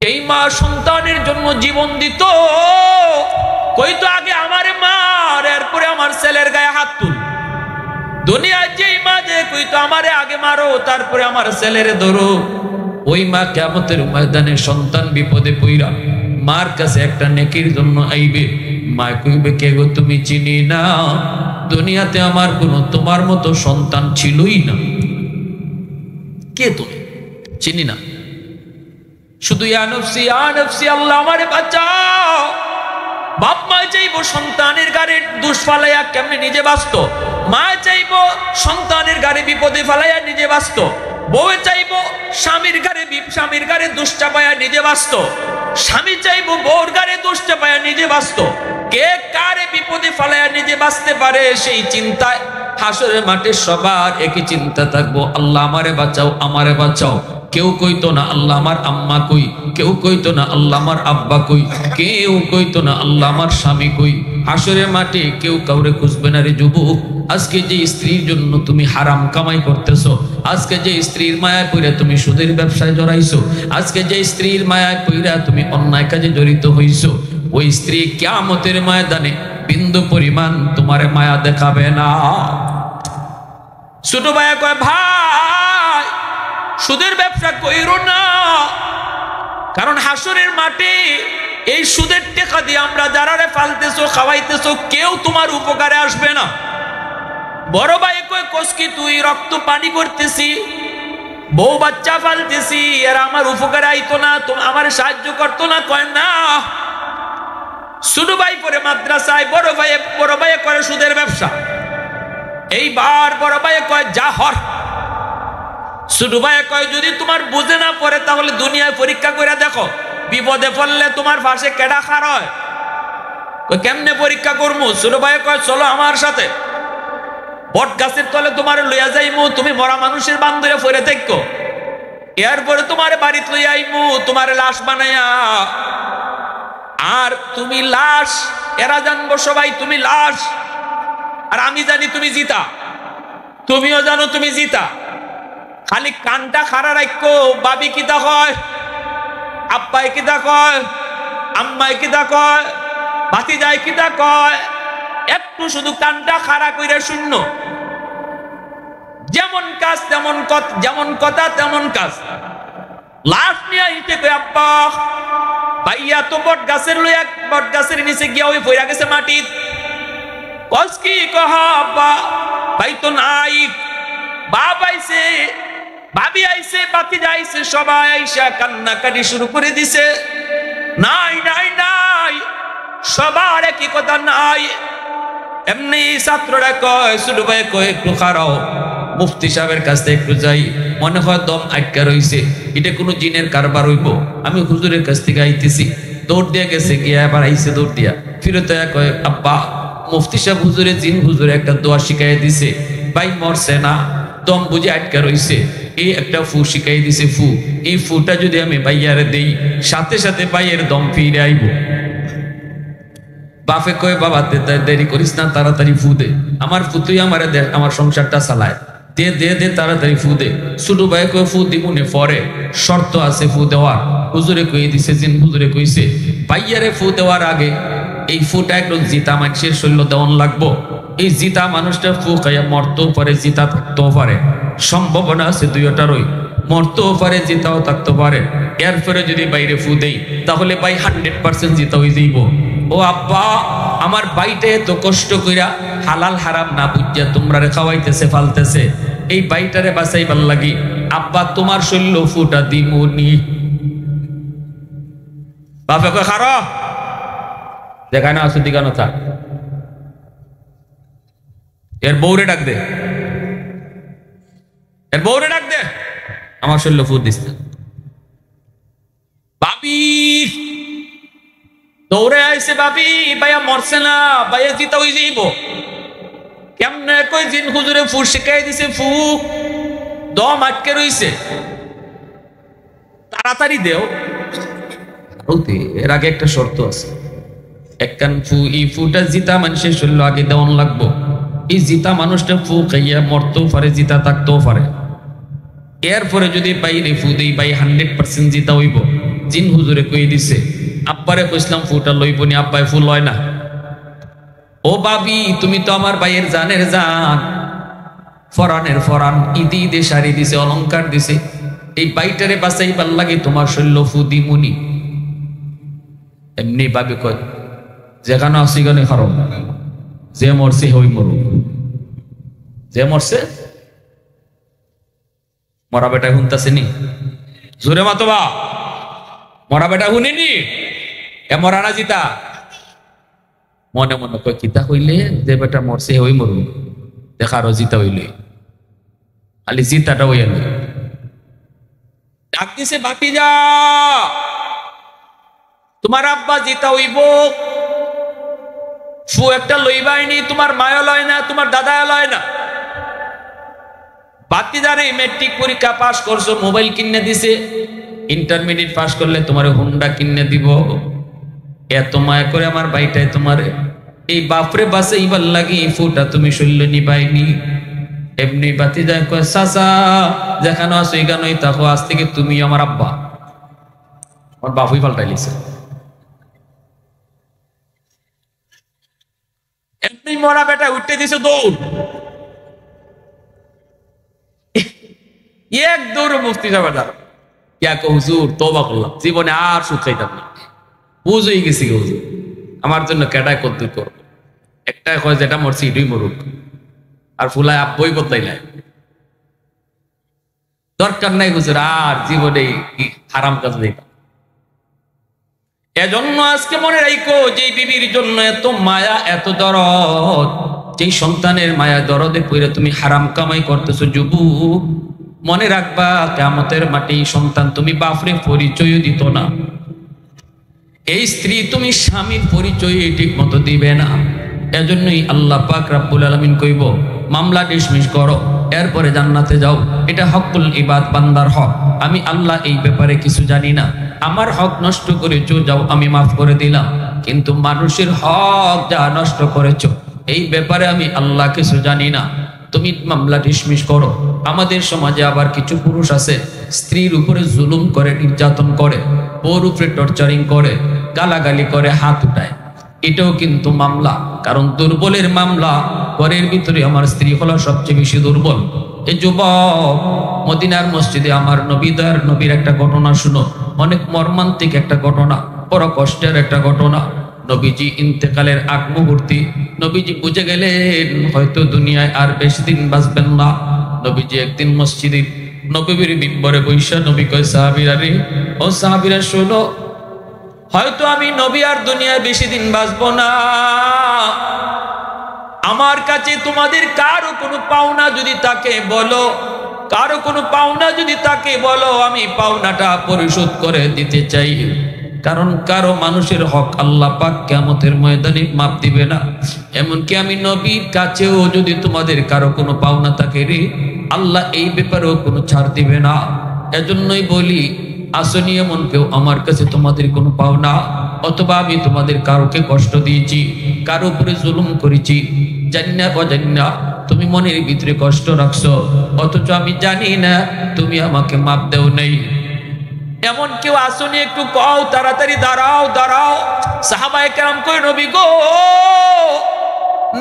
এই মা সন্তানের জন্য জীবন দিত, কইতো আগে আমারে মার, এরপরে আমার ছেলের গায়ে হাত তুল। দুনিয়ায় যেই মা যে কইতো আমারে আগে মারো, তারপরে আমার ছেলেরে ধরো, ওই মা কিয়ামতের ময়দানে সন্তান বিপদে পইরা মার কাছে একটা নেকির জন্য আইবে। মা কইবে, কে গো তুমি? চিনি না, দুনিয়াতে আমার কোনো তোমার মতো সন্তান ছিলই না। কে তুমি? চিনি না। শুধু ইয়া নফসি আল্লাহ আমারে বাঁচাও। বাপ মা চাইবো সন্তানের গাড়ি দুষ ফালাইয়া কেমনে নিজে বাঁচত, মা চাইবো সন্তানের গাড়ি বিপদে ফালাইয়া নিজে বাঁচত, বউয়ে চাইবো স্বামীর গাড়ি দুষ চাপাইয়া নিজে বাঁচত, স্বামী চাইবো বউর গাড়ি দুষ চাপাইয়া নিজে বাঁচত। কে কারে বিপদে ফালাইয়া নিজে বাঁচতে পারে, সেই চিন্তায় হাসরের মাঠে সবার একই চিন্তা থাকবো, আল্লাহ আমারে বাঁচাও, আমারে বাঁচাও। কেউ কইতো না আল্লাহ আমার আম্মা কই, কেউ কইতো না আল্লাহ আমার আব্বা কই, কেউ কইতো না আল্লাহ আমার স্বামী কই। হাসরের মাঠে কেউ কাউরে খুঁজবে না রে যুবক। আজকে যে স্ত্রীর জন্য তুমি হারাম কামাই করতেছো, আজকে যে স্ত্রীর মায়ায় পইরা তুমি সুদের ব্যবসায় জড়াইছো, আজকে যে স্ত্রীর মায়ায় পইরা তুমি অন্যায় কাজে জড়িত হইছো, ওই স্ত্রী কিয়ামতের ময়দানে বিন্দু পরিমাণ তোমারে মায়া দেখাবে না। ছোট ভাইয়া কয়, ভাই সুদের ব্যবসা কইরো না, কারণ হাসরের মাঠে এই সুদের টাকা দিয়ে আমরা যারারে ফালতেছো খাওয়াইতেছো, কেউ তোমার উপকারে আসবে না। বড় ভাই কয়, কসকি তুই? রক্ত পানি করতেছি, বউ বাচ্চা ফালতেছি, এরা আমার উপকারে আইতো না, আমার সাহায্য করতো না। কয় না। ছোট ভাই পরে মাদ্রাসায়, বড় ভাই করে সুদের ব্যবসা। এইবার বড় ভাই কয়, যা হর। ছোট ভাই কয়, যদি তোমার বুঝে না পড়ে তাহলে দুনিয়ায় পরীক্ষা করে দেখো, বিপদে পড়লে তোমার পাশে কেডা খার হয়? কেমনে পরীক্ষা করবো? ছোট ভাই কয়, চলো আমার সাথে, বট গাছের তলে তোমার লইয়া যাইমু, তুমি মরা মানুষের বান্ধরে ফিরে দেখো, এরপরে তোমার বাড়িতে লইয়া আইমু, তোমার লাশ বানাইয়া, আর তুমি লাশ, এরা জানবো সবাই তুমি লাশ, আর আমি জানি তুমি জিতা, তুমিও জানো তুমি জিতা। খালি কানটা খাড়া রাখো, বাবি কিতা কয়, আব্বাই কিতা কয়, আম্মাই কিতা কয়, ভাতিজাই কিতা কয়, একটু শুধু কানটা খাড়া কইরা শূন্য। যেমন কাজ তেমন কথা, যেমন কথা তেমন কাজ। লাশ নিয়ে আইতে কই, আব্বা ভাইয়া তো বট গাছের লইয়া, বট গাছের নিচে গিয়া ওই পইরা গেছে মাটিত। কস কি কহ? আব্বা ভাই তো নাই, বাপ আইছে, ভাবি আইছে, ভাতিজা আইছে, সবাই আইসা কান্নাকাটি শুরু করে দিছে। নাই নাই নাই, সবার একই কথা নাই। এমনি ছাত্ররা কয়, ছোট ভাই কয়, একটু খারাও, মুফতি সাহেবের কাছে একটু যাই, মনে হয় দম আটকা রইছে, এটা কোনো জিনের কারবার হইব। আমি হুজুরের কাছ থেকে আইতেছি, দৌড় দিয়া গেছে, গিয়া আবার আইছে দৌড় দিয়া, ফিরত কয়, আব্বা মুফতি সাহেব হুজুরে, জিন হুজুরে একটা দোয়া শিখাই দিছে, ভাই মরছে না, দম বুঝে আটকা রইছে, এই একটা ফু শিখাই দিছে, ফু, এই ফুটা যদি আমি ভাইয়ারে দেই, সাথে সাথে ভাইয়ের দম ফিরে আইব। বাপে কয়, বাবা দেরি করিস না, তাড়াতাড়ি ফু দে, আমার ফু তুই আমার দে, আমার সংসারটা চালায়, দে দে দে, তাড়াতাড়ি ফু দে। ছোট ভাই কয়, ফু দিবনে পরে, শর্ত আছে ফু দেওয়ার। হুজুরে কই দিছে, জিন হুজুরে কইছে, ভাইয়ারে ফু দেওয়ার আগে এই ফুটা একদম জিতা মানুষের শরীর দেওয়ান লাগবো। এই জিতা মানুষটা ফু খাইয়া মরতেও পারে, জিতা থাকতেও পারে, সম্ভাবনা আছে দুইটারই, মরতেও পারে, জিতাও থাকতে পারে। এরপরে যদি বাইরে ফু দেই তাহলে ভাই 100% জিতা হয়ে যাইব। ও আব্বা, আমার বাইটা এত কষ্ট কইরা হালাল হারাম না বুঝিয়া তোমরা খাওয়াইতেছে ফালতেছে, এই বাইটারে বাঁচাইবার লাগি আব্বা তোমার শরীর ফুটা দিমুনি। বাপে কয়, খারো, দেখায় না আসো, দিগানো থাক, এর বউরে ডাক দে, এর বউরে ডাক দে, আমার শরীর ফুট দিস না। ভাবি দৌড়ে আইছে, ভাবি ভাইয়া মরছে না, ভাইয়া জিতা হয়ে যাইব। কেমনে কই, জিন হুজুরে ফু শিখাই দিছে, ফু দম আটকে রইছে, তাড়াতাড়ি দেও। এর আগে একটা শর্ত আছে, একখান ফু, এই ফুটা জিতা মানুষের শরীর আগে দেওয়ান লাগবো। এই জিতা মানুষটা ফু খাইয়া মরতেও পারে, জিতা থাকতেও পারে। এরপরে যদি বাইরে ফু দেই, বাই 100% জিতা হইব, জিন হুজুরে কই দিছে, আব্বারে কইছিলাম ফুটা লইবনি, আব্বাই ফুল হয় না। ও বাবি, তুমি তো আমার ভাইয়ের জানের জান, ফরানের ফরান, ঈদে ঈদে শাড়ি দিছে, অলংকার দিছে, এই বাইটারে বাঁচাইবার লাগে তোমার শৈল্য ফুদি মুনি। এমনি ভাবে কয় যেখানে আসি গানে হারম, যে মরছে হই মরুক, যে মরছে মরা বেটা শুনতাছে নি, জোরে মাতবা মরা বেটা শুনিনি, এ মরা না জিতা। মনে মনে কয় কিতা হইলে যে বেটা মরছে হই মরুক, দেখারও জিতা হইলে খালি জিতাটা হইয়া ডাক দিছে, বাপি যা তোমার আব্বা জিতা হইব, ফু একটা লইবাইনি, তোমার মায়া লয় না, তোমার দাদা লয় না। বাতিদারে মেট্রিক পরীক্ষা পাস করছো, মোবাইল কিনে দিছে, ইন্টারমিডিয়েট পাস করলে তোমার হুন্ডা কিনে দিব, এত মায়া করে আমার ভাইটাই তোমার এই বাপরে বাসে ইবার লাগি ফুটা তুমি শৈল্য নিবাইনি। এমনি বাতি যায় কয় চাচা যেখানে আসো এখানেই থাকো, আজ থেকে তুমি আমার আব্বা। আমার বাপুই পাল্টাই লিছে। এমনি মরা বেটা উঠতে দিছে দৌড়, এক দৌড় মুফতি সাহেব হুজুর তওবা করলাম, জীবনে আর সুদ খাইতাম না, বুঝ হয়ে গেছি হুজুর, আমার জন্য কেটায় কদ্দুর করবো, একটাই কয় যেটা মরছি এটাই মরুক, আর ফুলায় আব্বই বদলাই নাই, দরকার নাই হুজুর আর জীবনে হারাম কাজ নেই। এজন্য আজকে মনে রাখো, যে বিবির জন্য এত মায়া এত দরদ, যেই সন্তানের মায়া দরদে পড়ে তুমি হারাম কামাই করতেছো যুবক, মনে রাখবা কিয়ামতের মাঠে সন্তান তুমি বাপরে পরিচয় দিত না, এই স্ত্রী তুমি স্বামীর পরিচয় ঠিক মতো দিবে না। এজন্যই আল্লাহ পাক রব্বুল আলামিন কইব মামলা ডিসমিস করো, এরপরে জান্নাতে যাও, এটা হকুল ইবাদ, বান্দার হক, আমি আল্লাহ এই ব্যাপারে কিছু জানি না, আমার হক নষ্ট করেছো যাও আমি মাফ করে দিলাম, কিন্তু মানুষের হক যা নষ্ট করেছো এই ব্যাপারে আমি আল্লাহ কিছু জানি না, তুমি মামলা ডিসমিস করো। আমাদের সমাজে আবার কিছু পুরুষ আছে স্ত্রীর উপরে জুলুম করে, নির্যাতন করে, ওর উপরে টর্চারিং করে, গালাগালি করে, হাত উঠায়, এটাও কিন্তু মামলা, কারণ দুর্বলের মামলা, ঘরের ভিতরে আমার স্ত্রী হলো সবচেয়ে বেশি দুর্বল। এই যুবক, মদিনার মসজিদে আমার নবী দয়ার নবীর একটা ঘটনা শুনো, অনেক মর্মান্তিক একটা ঘটনা, বড় কষ্টের একটা ঘটনা। নবীজি ইন্তেকালের আগ মুহূর্তে নবীজি বুঝে গেলেন হয়তো দুনিয়ায় আর বেশি দিন বাঁচবেন না। নবীজি একদিন মসজিদে নববীর মিম্বরে বৈশা নবী কয় সাহাবীরা রে, ও সাহাবীরা শোনো, হয়তো আমি নবী আর দুনিয়ায় বেশি দিন বাঁচবো না, আমার কাছে তোমাদের কারো কোনো পাওনা যদি তাকে বলো, কারো কোনো পাওনা যদি তাকে বলো, আমি পাওনাটা পরিশোধ করে দিতে চাই, কারণ কারো মানুষের হক আল্লাহ পাক কিয়ামতের ময়দানে মাপ দিবে না। এমনকি আমি নবীর কাছেও যদি তোমাদের কারো কোনো পাওনা থাকে রে, আল্লাহ এই ব্যাপারেও কোনো ছাড় দিবে না। এজন্যই বলি, আসনি এমন কেউ আমার কাছে তোমাদের কোনো পাওনা, অথবা আমি তোমাদের কারোকে কষ্ট দিয়েছি, কারো উপরে জুলুম করেছি, জান্না অজান্না তুমি মনের ভিতরে কষ্ট রাখছো, অথচ আমি জানি না তুমি আমাকে মাপ দেও নাই, এমন কেউ আসনি একটু কও, তাড়াতাড়ি দাঁড়াও দাঁড়াও। সাহাবায়ে কেরাম কয় নবী গো,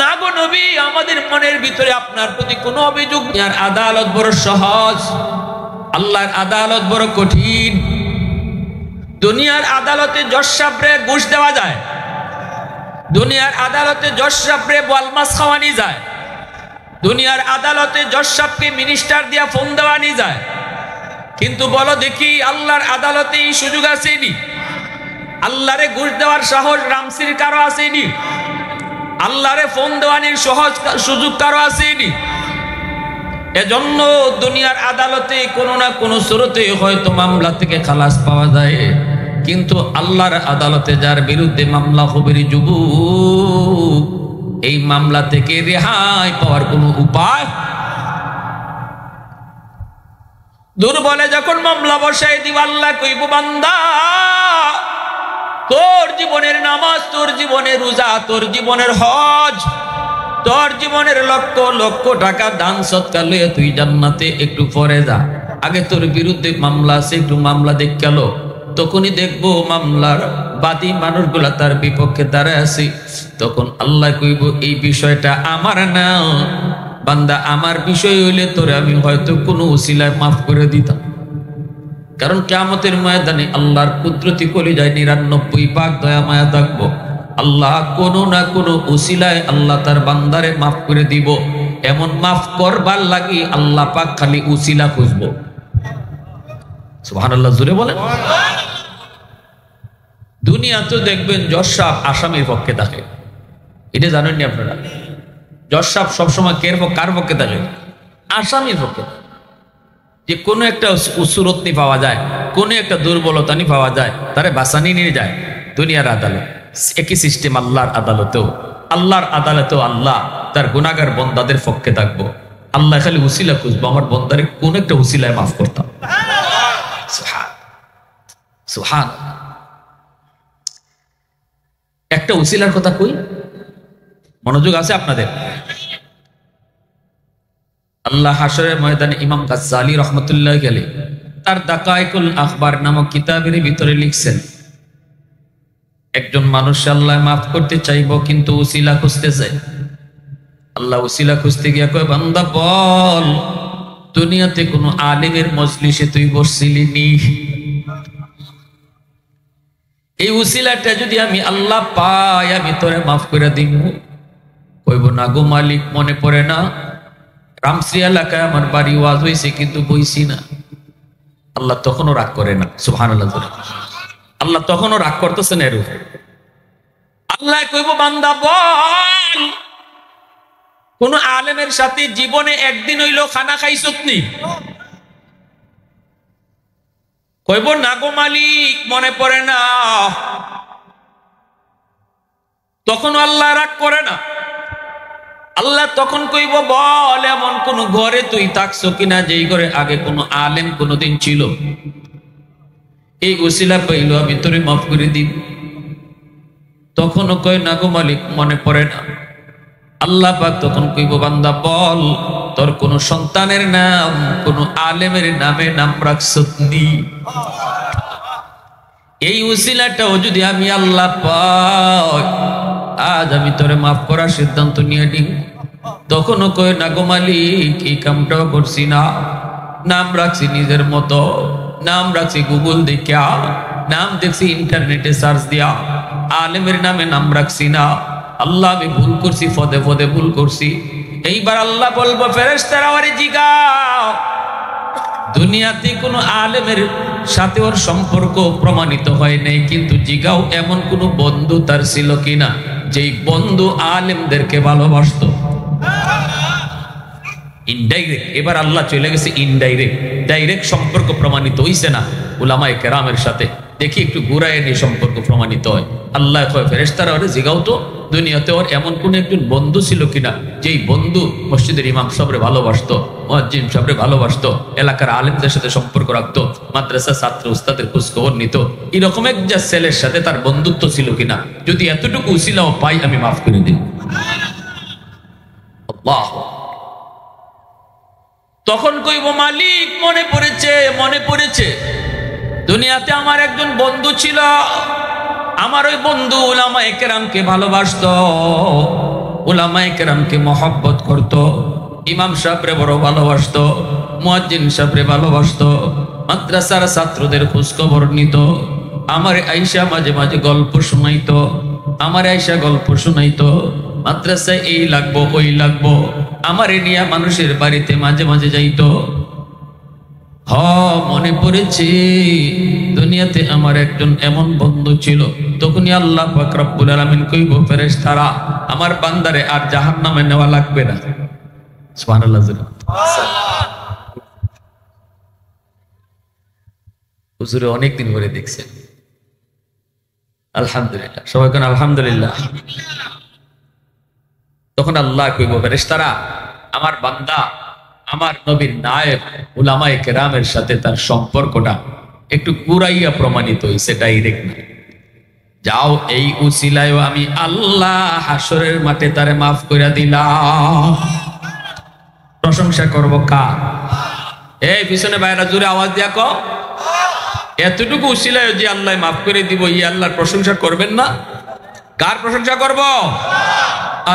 না গো নবী, আমাদের মনের ভিতরে আপনার প্রতি কোনো অভিযোগ নেই। আর আদালত বড় সহজ, আল্লাহর আদালত বড় কঠিন। দুনিয়ার আদালতে জজ সাহেবরে ঘুষ দেওয়া যায়, দুনিয়ার আদালতে জজ সাহেবরে বলমাস খাওয়ানি যায়, দুনিয়ার আদালতে জজ সাহেবকে মিনিস্টার দিয়া ফোন দেওয়ানি যায়, কিন্তু বলো দেখি আল্লাহর আদালতে এই সুযোগ আসেনি? আল্লাহরে ঘুষ দেওয়ার সাহস রামসির কারো আসেনি? আল্লাহরে ফোন দেওয়ানির সহজ সুযোগ কারো আসেনি? এজন্য দুনিয়ার আদালতে কোনো না কোনো সুরতে হয়তো মামলা থেকে খালাস পাওয়া যায়, কিন্তু আল্লাহর আদালতে যার বিরুদ্ধে মামলা হবে রে যুবক, এই মামলা থেকে রেহাই পাওয়ার কোনো উপায়। দুর্বলে যখন মামলা বসাই দিব, আল্লাহ কইব বান্দা তোর জীবনের নামাজ, তোর জীবনের রোজা, তোর জীবনের হজ, তোর জীবনের লক্ষ লক্ষ টাকা দান সৎকার লইয়া তুই জান্নাতে একটু পরে যা, আগে তোর বিরুদ্ধে মামলা আছে একটু মামলা দেখ গেল, তখনই দেখবো মামলার বাদী মানুষগুলা তার বিপক্ষে দাঁড়ায় আছে। তখন আল্লাহ কইব এই বিষয়টা আমার না, বান্দা আমার বিষয় হইলে তোরে আমি হয়তো কোনো উসিলায় মাফ করে দিতাম। কারণ কিয়ামতের ময়দানে আল্লাহর কুদরতি কলিজায় 99 ভাগ দয়া মায়া থাকবো। আল্লাহ কোনো না কোনো উসিলায় আল্লাহ তার বান্দারে মাফ করে দিব। এমন মাফ করবার লাগি আল্লাহ পাক খালি উসিলা খুঁজবো। সুবহানাল্লাহ, জোরে বলেন। দুনিয়া তো দেখবেন জজ সাহেব আসামির পক্ষে থাকে, এটা জানেন নি আপনারা? জজ সাহেব সবসময় কার পক্ষে থাকে? আসামির পক্ষে। যে কোনো একটা উসুরতনি পাওয়া যায়, কোনো একটা দুর্বলতানি পাওয়া যায়, তারে বাঁচানি নিয়ে যায় দুনিয়ার আদালত। একই সিস্টেম আল্লাহর আদালতেও। আল্লাহর আদালতেও আল্লাহ তার গুনাহগার বন্দাদের পক্ষে থাকবো। আল্লাহ খালি উসিলা খুঁজবো, আমার বন্দারে কোন একটা উসিলায় মাফ করতাম। সুবহান। একটা উসিলার কথা কই, মনোযোগ আছে আপনাদের? আল্লাহ হাশরের ময়দানে ইমাম গাজ্জালী রাহমাতুল্লাহি আলাইহি তার দাকায়েকুল আখবার নামক কিতাবের ভিতরে লিখছেন, একজন মানুষ আল্লাহ মাফ করতে চাইবো কিন্তু উসিলা খুঁজতে চায়। আল্লাহ উসিলা খুঁজতে গিয়া কয়, বান্দা বল দুনিয়াতে কোন আলিমের মজলিসে তুই বসছিলি নি? এই উসিলাটা যদি আমি আল্লাহ পাই আমি তোরে মাফ করে দিব। কইব না গো মালিক, মনে পড়ে না, রামশ্রী এলাকায় আমার বাড়ি ওয়াজ হয়েছে কিন্তু বইছি না। আল্লাহ তখনও রাগ করে না। সুবহানাল্লাহ। আল্লাহ তখনও রাগ করতেছেন এর উপরে। আল্লাহ কইব, বান্দা বল কোন আলেমের সাথে জীবনে একদিন হইলো খানা খাইছত নি? কইব না গো মালিক, মনে পড়ে না। তখন আল্লাহ রাগ করে না। আল্লাহ তখন কইব, বল এমন কোন ঘরে তুই থাকছো কিনা যেই ঘরে আগে কোন আলেম কোনদিন ছিল? এই উসিলা পাইলো আমি তোরে মাফ করে দিব। তখনও কয় না গো মালিক, মনে পড়ে না। আল্লাহ পাক তখন কইব, বান্দা বল তোর কোন সন্তানের নাম কোন আলেমের নামে নাম রাখছত নি? এই উসিলাটাও যদি আমি আল্লাহ পাই আজ আমি তোরে মাফ করার সিদ্ধান্ত নিয়ে নিই। তখনও কয় না গো মালিক, এই কামটাও করছি না। নাম রাখছি নিজের মতো, নাম রাখছি গুগল দেখা, নাম দেখছি ইন্টারনেটে সার্চ দিয়া, আলেমের নামে নাম রাখছি না। আল্লাহ আমি ভুল করছি, ফদে ফদে ভুল করছি। এইবার আল্লাহ বলবো, ফেরেশতারা ওরে জিগাও দুনিয়াতে কোন আলেমের সাথে ওর সম্পর্ক প্রমাণিত হয় নাই, কিন্তু জিগাও এমন কোন বন্ধু তার ছিল কিনা যেই বন্ধু আলেমদেরকে ভালোবাসতো। ইনডাইরেক্ট। এবার আল্লাহ চলে গেছে ইনডাইরেক্ট। ডাইরেক্ট সম্পর্ক প্রমাণিত হইছে না উলামায়ে কেরামের সাথে, দেখি একটু ঘুরায় নিয়ে সম্পর্ক প্রমাণিত হয়। আল্লাহ কয়, ফেরেশতারা ওরে জিগাও তো দুনিয়াতে ওর এমন কোন একজন বন্ধু ছিল কিনা যেই বন্ধু মসজিদের ইমাম সাহেবরে ভালোবাসতো, মুয়াজ্জিন সাহেবরে ভালোবাসতো, এলাকার আলেমদের সাথে সম্পর্ক রাখতো, মাদ্রাসা ছাত্র উস্তাদের খোঁজ খবর নিত। এরকম এক যা ছেলের সাথে তার বন্ধুত্ব ছিল কিনা, যদি এতটুকু উসিলাও পাই আমি মাফ করে দিই। আল্লাহ তখন কইব, মালিক মনে পড়েছে, মনে পড়েছে। দুনিয়াতে আমার একজন বন্ধু ছিল, আমার ওই বন্ধু উলামায়ে কেরামকে ভালোবাসতো, উলামায়ে কেরামকে মহব্বত করতো, ইমাম সাহেবরে বড় ভালোবাসতো, মুয়াজ্জিন সাহেবরে ভালোবাসতো, মাদ্রাসার ছাত্রদের খোঁজ খবর নিত। আমার আয়েশা মাঝে মাঝে গল্প শোনাইতো, আমার আয়েশা গল্প শোনাইতো, মাদ্রাসায় এই লাগবো ওই লাগবো, আমারে নিয়ে মানুষের বাড়িতে মাঝে মাঝে যাইতো। মনে পড়েছে দুনিয়াতে আমার একজন এমন বন্ধু ছিল। তখনই আল্লাহ পাক রব্বুল আলামিন কইব, ফেরেশতারা আমার বান্দারে আর জাহান্নামে নেওয়া লাগবে না। সুবহানাল্লাহ। হুজুরে অনেকদিন ধরে দেখছেন, আলহামদুলিল্লাহ। সবাই কোন আলহামদুলিল্লাহ। তখন আল্লাহ কইব, ফেরেশতারা আমার বান্দা আমার নবীর নায়েব উলামায়ে কেরামের সাথে তার সম্পর্কটা একটু কুরাইয়া প্রমাণিত হইছে, ডাইরেক্ট না। যাও এই উসিলায় আমি আল্লাহ হাসরের মাঠে তারে মাফ কইরা দিলাম। প্রশংসা করব কার? এই পিছনে বাইরা জোরে আওয়াজ দিয়া কও, এতটুকু উসিলায় যে আল্লাহ মাফ করে দিব, এই আল্লাহর প্রশংসা করবেন না? কার প্রশংসা করব?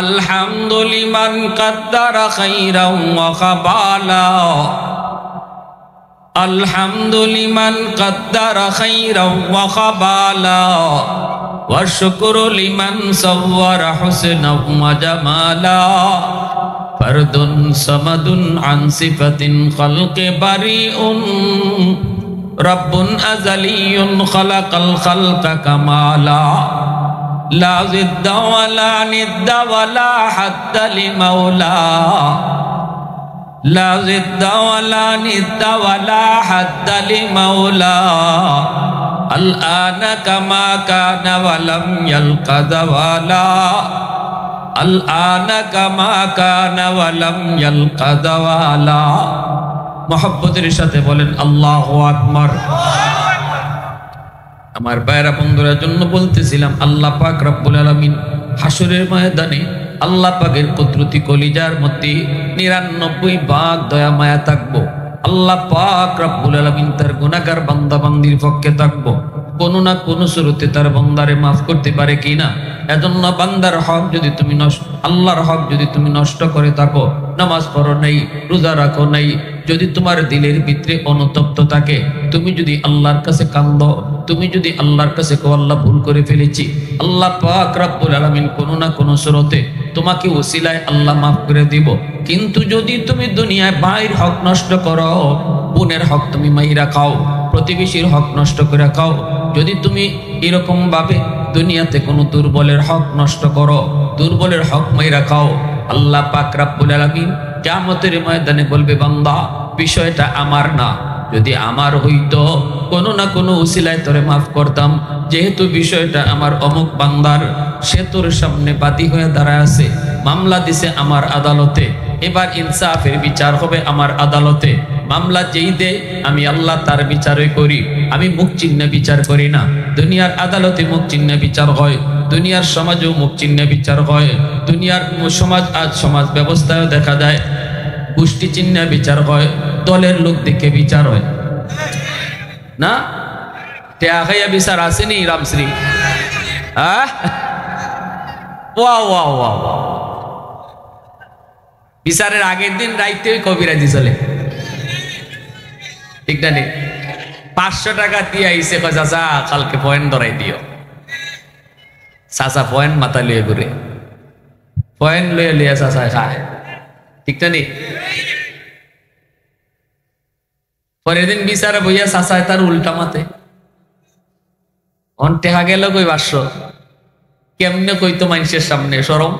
আলহামদুলিমান কাদ্দারা খাইরাও ওয়া খাবালা, আলহামদুলিমান কাদ্দারা খাইরাও ওয়া খাবালা, ওয়া শুকরু লিমান সাওয়ারা হুসনাও ওয়া জামালা, ফারদুন সামাদুন আন সিফাতিন খালকি বারিউন, রাব্বুন আযালিয়ুন খালাকাল খালকা কামালা, লা জিদ্দা ওয়ালা নিদ্দা ওয়ালা হাদ্দা লিমাওলা, লা জিদ্দা ওয়ালা নিদ্দা ওয়ালা হাদ্দা লিমাওলা, আল আনা কামা কানা ওয়া লাম ইয়ালকা যাওয়ালা, আল আনা কামা কানা ওয়া লাম ইয়ালকা যাওয়ালা। মুহাব্বতের সাথে বলেন আল্লাহু আকবার। আমার ভাইরা বন্ধুরা জন্য বলতেছিলাম, আল্লাহ পাক রব্বুল আলামিন হাসরের ময়দানে আল্লাহ পাকের কুদরতি কলিজার মধ্যে ৯৯ ভাগ দয়া মায়া থাকবো। আল্লাহ পাক রব্বুল আলামিন তার গুনাহগার বান্দা বান্দির পক্ষে থাকবো, কোনো না কোনো সুরতে তার বান্দারে মাফ করতে পারে কিনা। এজন্য বান্দার হক যদি তুমি আল্লাহর হক যদি তুমি নষ্ট করে থাকো, নামাজ পড়ো নাই, রোজা রাখো নাই, যদি তোমার দিলের ভিতরে অনুতপ্ত থাকে, তুমি যদি আল্লাহর কাছে কান্দো, তুমি যদি আল্লাহর কাছে কো আল্লাহ ভুল করে ফেলেছি, আল্লাহ পাক রব্বুল আলামিন কোনো না কোনো সুরতে তোমাকে ওসিলায় আল্লাহ মাফ করে দিব। কিন্তু যদি তুমি দুনিয়ায় ভাইয়ের হক নষ্ট করো, বোনের হক তুমি মাইরা খাও, প্রতিবেশীর হক নষ্ট করে খাও, যদি তুমি এরকম ভাবে দুনিয়াতে কোনো দুর্বলের হক নষ্ট করো, দুর্বলের হক মাইরা খাও, আল্লাহ পাক রব্বুল আলামিন কিয়ামতের ময়দানে বলবে, বান্দা বিষয়টা আমার না, যদি আমার হইতো কোনো না কোনো উসিলায় তোরে মাফ করতাম, যেহেতু বিষয়টা আমার অমুক বান্দার, সে তোর সামনে বাদী হয়ে দাঁড়ায় আছে, মামলা দিছে আমার আদালতে, এবার ইনসাফের বিচার হবে আমার আদালতে। মামলা যেই দে আমি আল্লাহ তার বিচারই করি, আমি মুখ চিহ্নে বিচার করি না। দুনিয়ার আদালতে মুখ চিহ্নে বিচার হয়, দুনিয়ার সমাজেও মুখ চিহ্নে বিচার হয়, দুনিয়ার সমাজ আজ সমাজ ব্যবস্থায় দেখা যায় গোষ্ঠী চিহ্নে বিচার হয়, দলের লোক দেখে বিচার হয় না। টেয়া খাইয়া বিচার আসেনি রামশ্রী? বিচারের আগের দিন রাইতে কবিরাজি চলে, ঠিক না? 500 টাকা দিয়ে আইসে, চাচা কালকে পয়েন্ট ধরাই দিও। চাচা পয়েন্ট মাথা লুয়ে ঘুরে, পয়েন্ট লুয়ে লুয়ে চাচা খায়, ঠিক না? পরের দিন বিচারে বইয়া চাচায় তার উল্টা মাতে, অন টেহা গেল কই 500, কেমনে কইতো মানুষের সামনে সরম?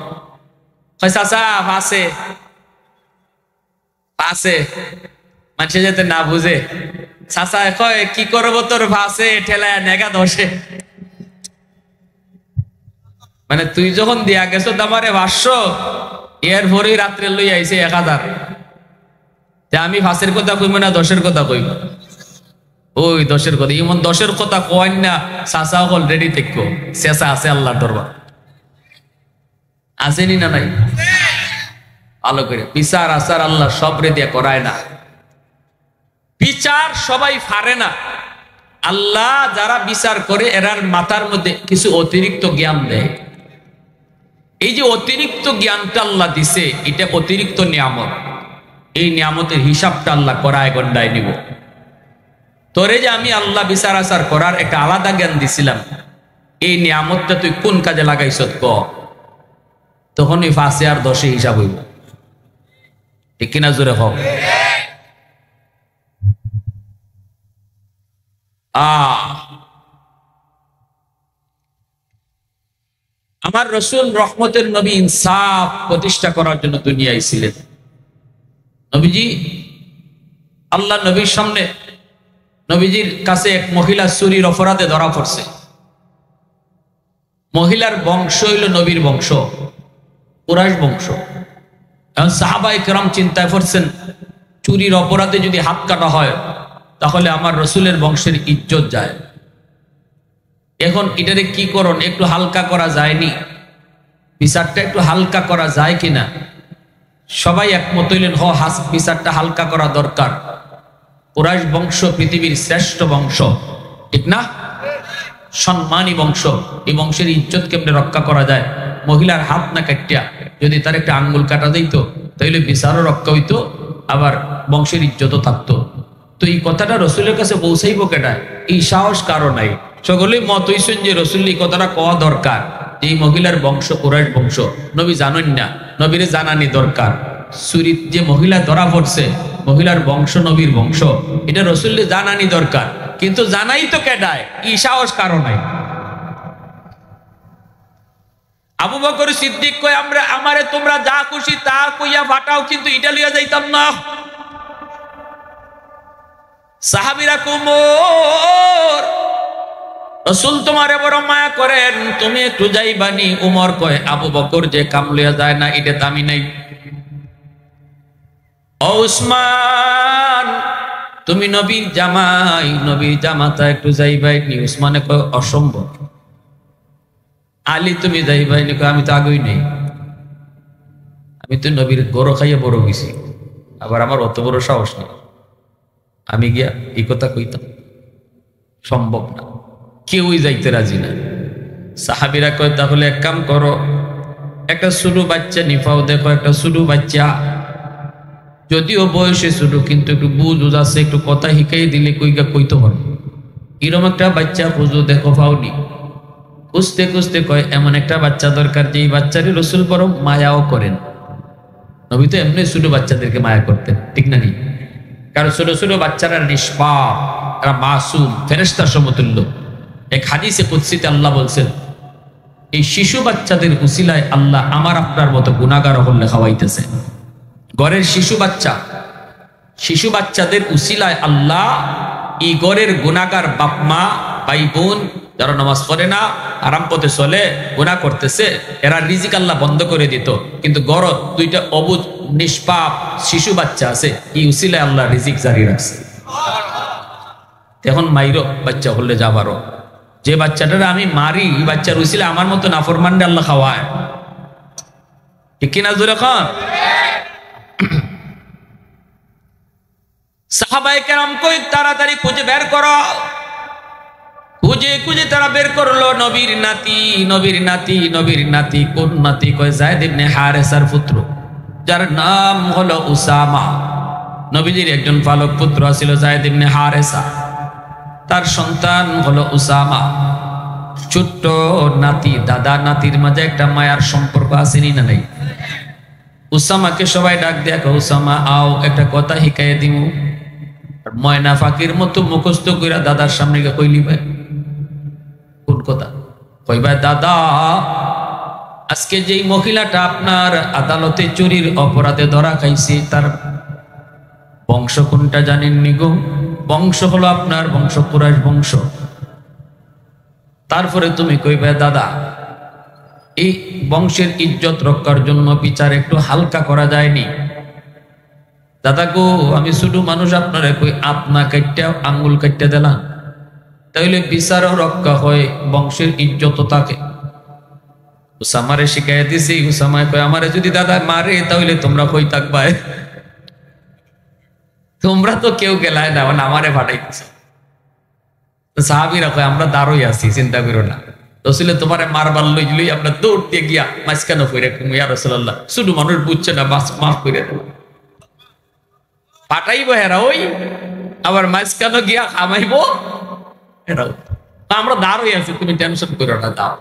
চাচা ফাঁসে ফাঁসে, মানুষে যাতে না বুঝে। চাচা কয় কি করবো তোর ফাঁসে, ঠেলায় নেগা ধসে। মানে তুই যখন দিয়া গেছো আমারে 500, এর পরেই রাত্রে লই আইছে 1000। আমি ফাঁসের কথা কইব না 10-এর কথা কইব? ওই 10-এর কথা, এমন 10-এর কথা কয় না, চাচা অলরেডি দেখো চেঁচা আছে আল্লাহর দরবার, আসেনি না নাই? আলো করে বিচার আচার আল্লাহ সবরে দিয়ে করায় না, বিচার সবাই পারে না। আল্লাহ যারা বিচার করে এরার মাথার মধ্যে কিছু অতিরিক্ত জ্ঞান দেয়। এই যে অতিরিক্ত জ্ঞানটা আল্লাহ দিছে, এটা অতিরিক্ত নিয়ামত। এই নিয়ামতের হিসাবটা আল্লাহ করায় গন্ডায় নিব। তোরে যে আমি আল্লাহ বিচার আচার করার একটা আলাদা জ্ঞান দিছিলাম, এই নিয়ামতটা তুই কোন কাজে লাগাইছ ক, তখন ওই 5 আর 10 হিসাব হইব, ঠিক কিনা? জোরে হোক। আমার রসুল রহমতের নবী ইনসাফ প্রতিষ্ঠা করার জন্য দুনিয়ায় ছিলেন। নবীজি আল্লাহ নবীর সামনে, নবীজির কাছে এক মহিলা চুরির অপরাধে ধরা পড়ছে। মহিলার বংশ হইল নবীর বংশ, কুরাইশ বংশ। এখন সাহাবায়ে কেরাম চিন্তায় পড়ছেন, চুরির অপরাধে যদি হাত কাটা হয় তাহলে আমার রসুলের বংশের ইজ্জত যায়। এখন এটারে কি করণ, একটু হালকা করা যায়নি? বিচারটা একটু হালকা করা যায় কিনা? সবাই একমত হইলেন, বিচারটা হালকা করা দরকার। কুরাইশ বংশ পৃথিবীর শ্রেষ্ঠ বংশ, ঠিক না? সম্মানী বংশ, এই বংশের ইজ্জত কেমনে রক্ষা করা যায়? মহিলার হাত না কাটিয়া যদি তার একটা আঙ্গুল কাটা দিত তাইলে বিচারও রক্ষা হইতো, আবার বংশের ইজ্জতও থাকতো। তো এই কথাটা রসুলের কাছে পৌঁছাইব কেটায়? এই সাহস কারো নাই। সকলেই মত হইছেন যে রসুল এই কথাটা কওয়া দরকার, যে এই মহিলার বংশ কুরাইশ বংশ, নবী জানেন না, নবীরে জানানি দরকার। সুরিত যে মহিলা ধরা পড়ছে, মহিলার বংশ নবীর বংশ, এটা রসুলকে জানানি দরকার, কিন্তু জানাই তো কেটায়? এই সাহস কারো নাই। আবু বকর সিদ্দিক কয়, আমারে তোমরা যা খুশি তা কইয়া ফাটাও, কিন্তু এটা লইয়া যাইতাম না। সাহাবীরা কুমর, রাসূল তোমারে বড় মায়া করেন, তুমি একটু যাইবানি। উমর কয়, আবু বকর যে কাম লইয়া যায় না এটা তো আমি নাই। ও উসমান, তুমি নবীর জামাই, নবীর জামাতা, একটু যাইবাইনি। উসমানে কয়, অসম্ভব। আলী, তুমি যাইবাইনি? কয়, আমি তো আগেই নেই, আমি তো নবীর গরু খাইয়া বড় হইছি, আবার আমার অত বড় সাহস নেই, আমি গিয়া এই কথা কইতাম? সম্ভব না, কেউই যাইতে রাজি না। সাহাবীরা কয়, তাহলে এক কাম করো, একটা ছোট বাচ্চা নিফাও দেখো, একটা ছোট বাচ্চা, যদিও বয়সে ছোট কিন্তু একটু বুঝ আছে, একটু কথা শিখাই দিলে কইতে পারো, এরকম একটা বাচ্চা খুঁজো, দেখো পাওনি। খুঁজতে খুঁজতে কয়, এমন একটা বাচ্চা দরকার যে বাচ্চারে রসুল বরং মায়াও করেন। নবী তো এমনি ছোট বাচ্চাদেরকে মায়া করতেন, ঠিক না? কারণ ছোট ছোট বাচ্চারা নিষ্পাপ, এরা মাসুম, ফেরেশতার সমতুল্য। এক হাদিসে কুদসিতে আল্লাহ বলছেন, এই শিশু বাচ্চাদের উসিলায় আল্লাহ আমার আপনার মতো গুনাহগার হলে খাওয়াইতেছে। ঘরের শিশু বাচ্চাদের উসিলায় আল্লাহ এই ঘরের গুনাহগার বাপ মা ভাই বোন যারা নামাজ পড়ে না, আরাম পথে চলে, গুনাহ করতেছে, এরা রিজিক আল্লাহ বন্ধ করে দিত। কিন্তু ঘর দুইটা অবুঝ নিষ্পাপ শিশু বাচ্চা আছে, এই উসিলায় আল্লাহ রিজিক জারি রাখছে। এখন মাইরো বাচ্চা হলে যাবারও, যে বাচ্চাটারা আমি মারি, এই বাচ্চার উসিলায় আমার মতো নাফরমানরে আল্লাহ খাওয়ায়, ঠিক কিনা জোরে খান? সাহাবায়ে কেরাম কই, তাড়াতাড়ি খুঁজে বের করো। খুঁজে খুঁজে তারা বের করলো, নবীর নাতি, নবীর নাতি, নবীর নাতি। কোন নাতি? কয়, যায়েদ ইবনে হারেসার পুত্র, যার নাম হলো উসামা। নবীজির একজন পালক পুত্র ছিল যায়েদ ইবনে হারেসা, তার সন্তান হলো উসামা। ছোট্ট নাতি, দাদা নাতির মাঝে একটা মায়ার সম্পর্ক আছে না নাই? উসামাকে সবাই ডাক দেয়া, উসামা আও, একটা কথা শিখাইয়া দিমু। ময়না ফাঁকির মতো মুখস্থ কইরা দাদার সামনে গিয়ে কইলি, ভাই কোন কথা? কইবা, দাদা আজকে যেই মহিলাটা আপনার আদালতে চুরির অপরাধে ধরা খাইছে, তার বংশ কোনটা জানেননি গো? বংশ হলো আপনার বংশ কুরাইশ বংশ। তারপরে তুমি কইবা, দাদা এই বংশের ইজ্জত রক্ষার জন্য বিচার একটু হালকা করা যায়নি? দাদা গো, আমি ছোট মানুষ, আপনারা কই আপনা কাটটা আঙ্গুল কাটতে দিলাম, তাইলে বিচারও রক্ষা হয়, বংশের ইজ্জত থাকে। উসামারে শিখাইয়া দিছি। উসামায় কয়, আমারে যদি দাদা মারে তাহলে তোমরা কই থাকবা? তোমরা তো কেউ গেলায় না, মানে আমারে ফাটাইতেছে। সাহাবীরা কয়, আমরা দাঁড়ই আছি, চিন্তা করো না। রসুলে তোমারে মারবার লই আমরা দৌড়তে গিয়া মাঝখানে ফিরে, ইয়া রাসূলুল্লাহ ছোট মানুষ বুঝছে না, মাফ করে দেব। পাঠাইবো হেরা ওই, আবার মাঝখানে গিয়া খামাইবো হেরাও। আমরা দাঁড়ই আছি, তুমি টেনশন করো না, দাও।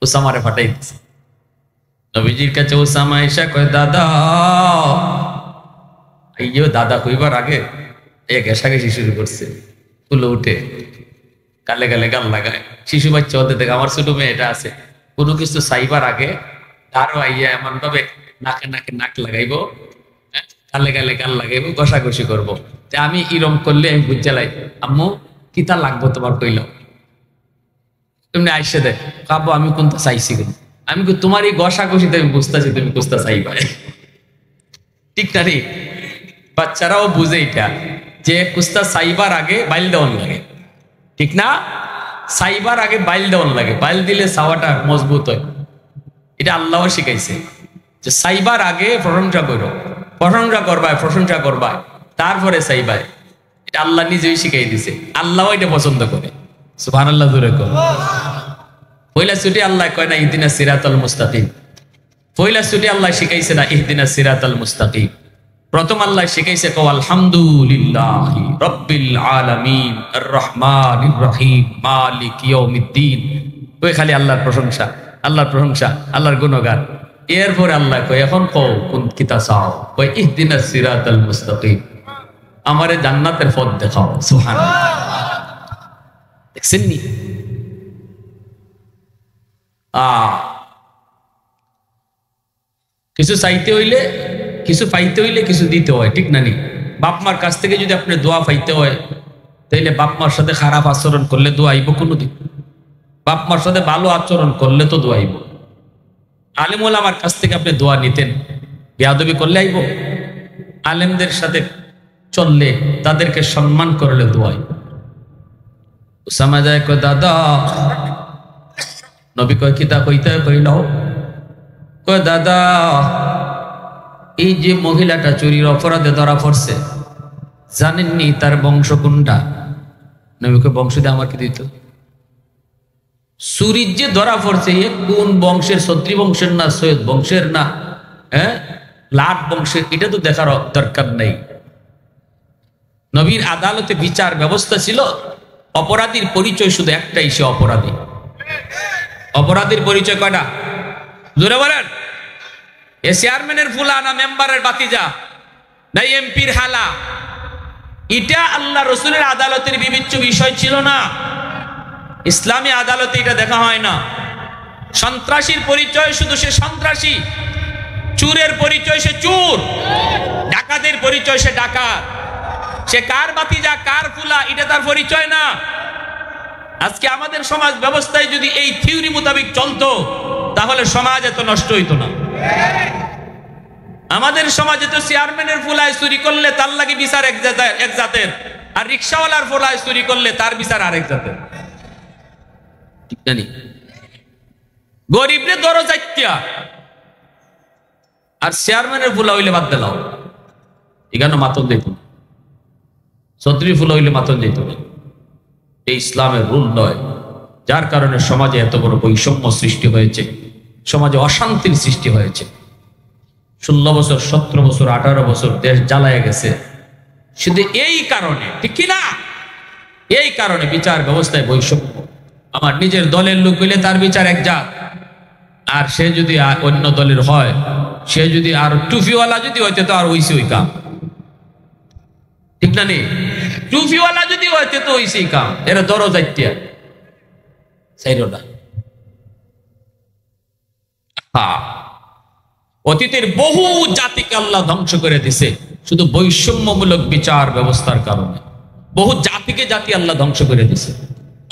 উসামারে ফাটাই দিছে। নবীজির কাছে উসামা এসে কয়, দাদা। আইয়ো দাদা কইবার আগে ঘেঁষাঘেঁষি শুরু করছে, তুলো উঠে গালে গালে গাল লাগায়। শিশু বাচ্চা হতে থেকে আমার ছোট মেয়ে এটা আছে, কোনো কিছু চাইবার আগে তারও আইয়া এমন ভাবে নাকে নাকে নাক লাগাইবো, গালে গালে গাল লাগাইবো, ঘষাঘষি করবো। আমি ইরম করলে আমি বুঝতে লাই, আম্মু কিতা লাগবো তোমার কইলাম। তুমি আইসে দেখ কাবো, আমি কোনটা চাইছি, আমি তোমার এই ঘষাঘষিতে আমি বুঝতেছি তুমি বুঝতে চাইবা, ঠিক না রে? বাচ্চারাও বুঝে এটা, যে কুস্তা চাইবার আগে বাইল দেওয়ান লাগে, ঠিক না? চাইবার আগে বাইল দেওয়ান লাগে, বাইল দিলে চাওয়াটা মজবুত হয়। এটা আল্লাহ শিখাইছে যে চাইবার আগে প্রশংসা করো, প্রশংসা করবায়, প্রশংসা করবায়, তারপরে চাইবায়। এটা আল্লাহ নিজেই শিখাই দিছে, আল্লাহ এটা পছন্দ করে। সুবহানাল্লাহ জোরে কর। পয়লা ছুটি আল্লাহ কয় না ইহদিনাস সিরাতাল মুস্তাকিম, পয়লা ছুটি আল্লাহ শিখাইছে না ইহদিনাস সিরাতাল মুস্তাকিম। প্রথম আল্লাহ শিখাইছে কও আলহামদুলিল্লাহি রাব্বিল আলামিন আর রহমানির রহিম মালিক ইয়াউমিদ্দিন। ওই খালি আল্লাহর প্রশংসা, আল্লাহর প্রশংসা, আল্লাহর গুণগান। এরপরে আল্লাহ কয় এখন কও কোন কিতা চাও, কয় ইহদিনাস সিরাতাল মুস্তাকিম, আমারে জান্নাতের পথ দেখাও। সুবহানাল্লাহ। দেখছেন নি? কিছু চাইতে হইলে, কিছু পাইতে হইলে কিছু দিতে হয়, ঠিক না নি? বাপ মার কাছ থেকে যদি আপনি দোয়া পাইতে হয়, তাইলে বাপ মার সাথে খারাপ আচরণ করলে দোয়া আইব কোনোদিন? বাপ মার সাথে ভালো আচরণ করলে তো দোয়া আইব। আলেম ওলামার কাছ থেকে আপনি দোয়া নিতেন, বেয়াদবি করলে আইব? আলেমদের সাথে চললে, তাদেরকে সম্মান করলে দোয়া আইব। উসামা যায় কয় দাদা, নবী কয় কিতা কইতে কইলাও? কয় দাদা এই যে মহিলাটা চুরির অপরাধে ধরা পড়ছে, জানেননি তার বংশ কোনটা? নবী কয় বংশ দিয়ে আমাকে দিত। চুরির যে ধরা পড়ছে এ কোন বংশের, ছত্রী বংশের না সৈয়দ বংশের না লাট বংশের, এটা তো দেখার দরকার নেই। নবীর আদালতে বিচার ব্যবস্থা ছিল, অপরাধীর পরিচয় শুধু একটাই, সে অপরাধী। অপরাধীর পরিচয় কয়টা? জোরে বলেন। এ চেয়ারম্যানের ফুলা না মেম্বারের বাতিজা না এমপির হালা? এটা আল্লাহ রসুলের আদালতের বিবেচ্য বিষয় ছিল না। ইসলামী আদালতে এটা দেখা হয় না। সন্ত্রাসীর পরিচয় শুধু সে সন্ত্রাসী, চোরের পরিচয় সে চোর, ডাকাতের পরিচয় সে ডাকাত। সে কার বাতিজা কার ফুলা এটা তার পরিচয় না। আজকে আমাদের সমাজ ব্যবস্থায় যদি এই থিওরি মোতাবেক চলতো, তাহলে সমাজ এত নষ্ট হইতো না। আমাদের সমাজে তো চেয়ারম্যানের ফুলায় চুরি করলে তার লাগে বিচার এক জাতের, আর রিক্সাওয়ালার ফুলায় চুরি করলে তার বিচার আরেক জাতের, ঠিক জানি? গরিবরে দরো যাইতিয়া, আর চেয়ারম্যানের ফুলা হইলে বাদ দিলাও, এখানে মাতন দিত না। ছত্রী ফুলা হইলে মাতন দিত না। এই ইসলামের রুল নয়। যার কারণে সমাজে এত বড় বৈষম্য সৃষ্টি হয়েছে, সমাজে অশান্তির সৃষ্টি হয়েছে। 16 বছর 17 বছর 18 বছর দেশ জ্বালায় গেছে শুধু এই কারণে, ঠিক কিনা? এই কারণে বিচার ব্যবস্থায় বৈষম্য। আমার নিজের দলের লোক হইলে তার বিচার এক জাত, আর সে যদি অন্য দলের হয়, সে যদি আর টুফিওয়ালা যদি হইতে তো আর হইছে ওই কাম, ঠিক না? নেই টুফিওয়ালা যদি হইতে তো হইছে এই কাম। এরা দরো যাইতিয়া সাইরোনা। অতীতের বহু জাতিকে আল্লাহ ধ্বংস করে দিছে শুধু বৈষম্যমূলক বিচার ব্যবস্থার কারণে। বহু জাতিকে জাতি আল্লাহ ধ্বংস করে দিছে।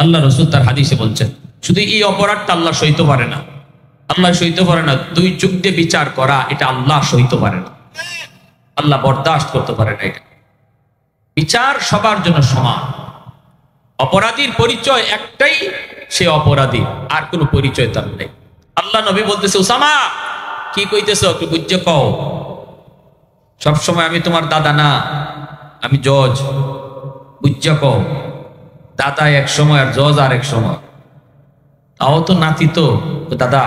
আল্লাহ রসুল তার হাদিসে বলছেন, শুধু এই অপরাধটা আল্লাহ সইতে পারে না। আল্লাহ সইতে পারে না, 2 যুগ দিয়ে বিচার করা, এটা আল্লাহ সইতে পারে না। আল্লাহ বরদাস্ত করতে পারে না। এটা বিচার সবার জন্য সমান। অপরাধীর পরিচয় একটাই, সে অপরাধী, আর কোনো পরিচয় তার নেই। আল্লাহ নবী বলতেছে, উসামা কি কইতেছো একটু বুঝে কও। সবসময় আমি তোমার দাদা না, আমি জজ, বুঝে কও। দাদা এক সময় আর জজ আর এক সময়। তাও তো নাতি তো। দাদা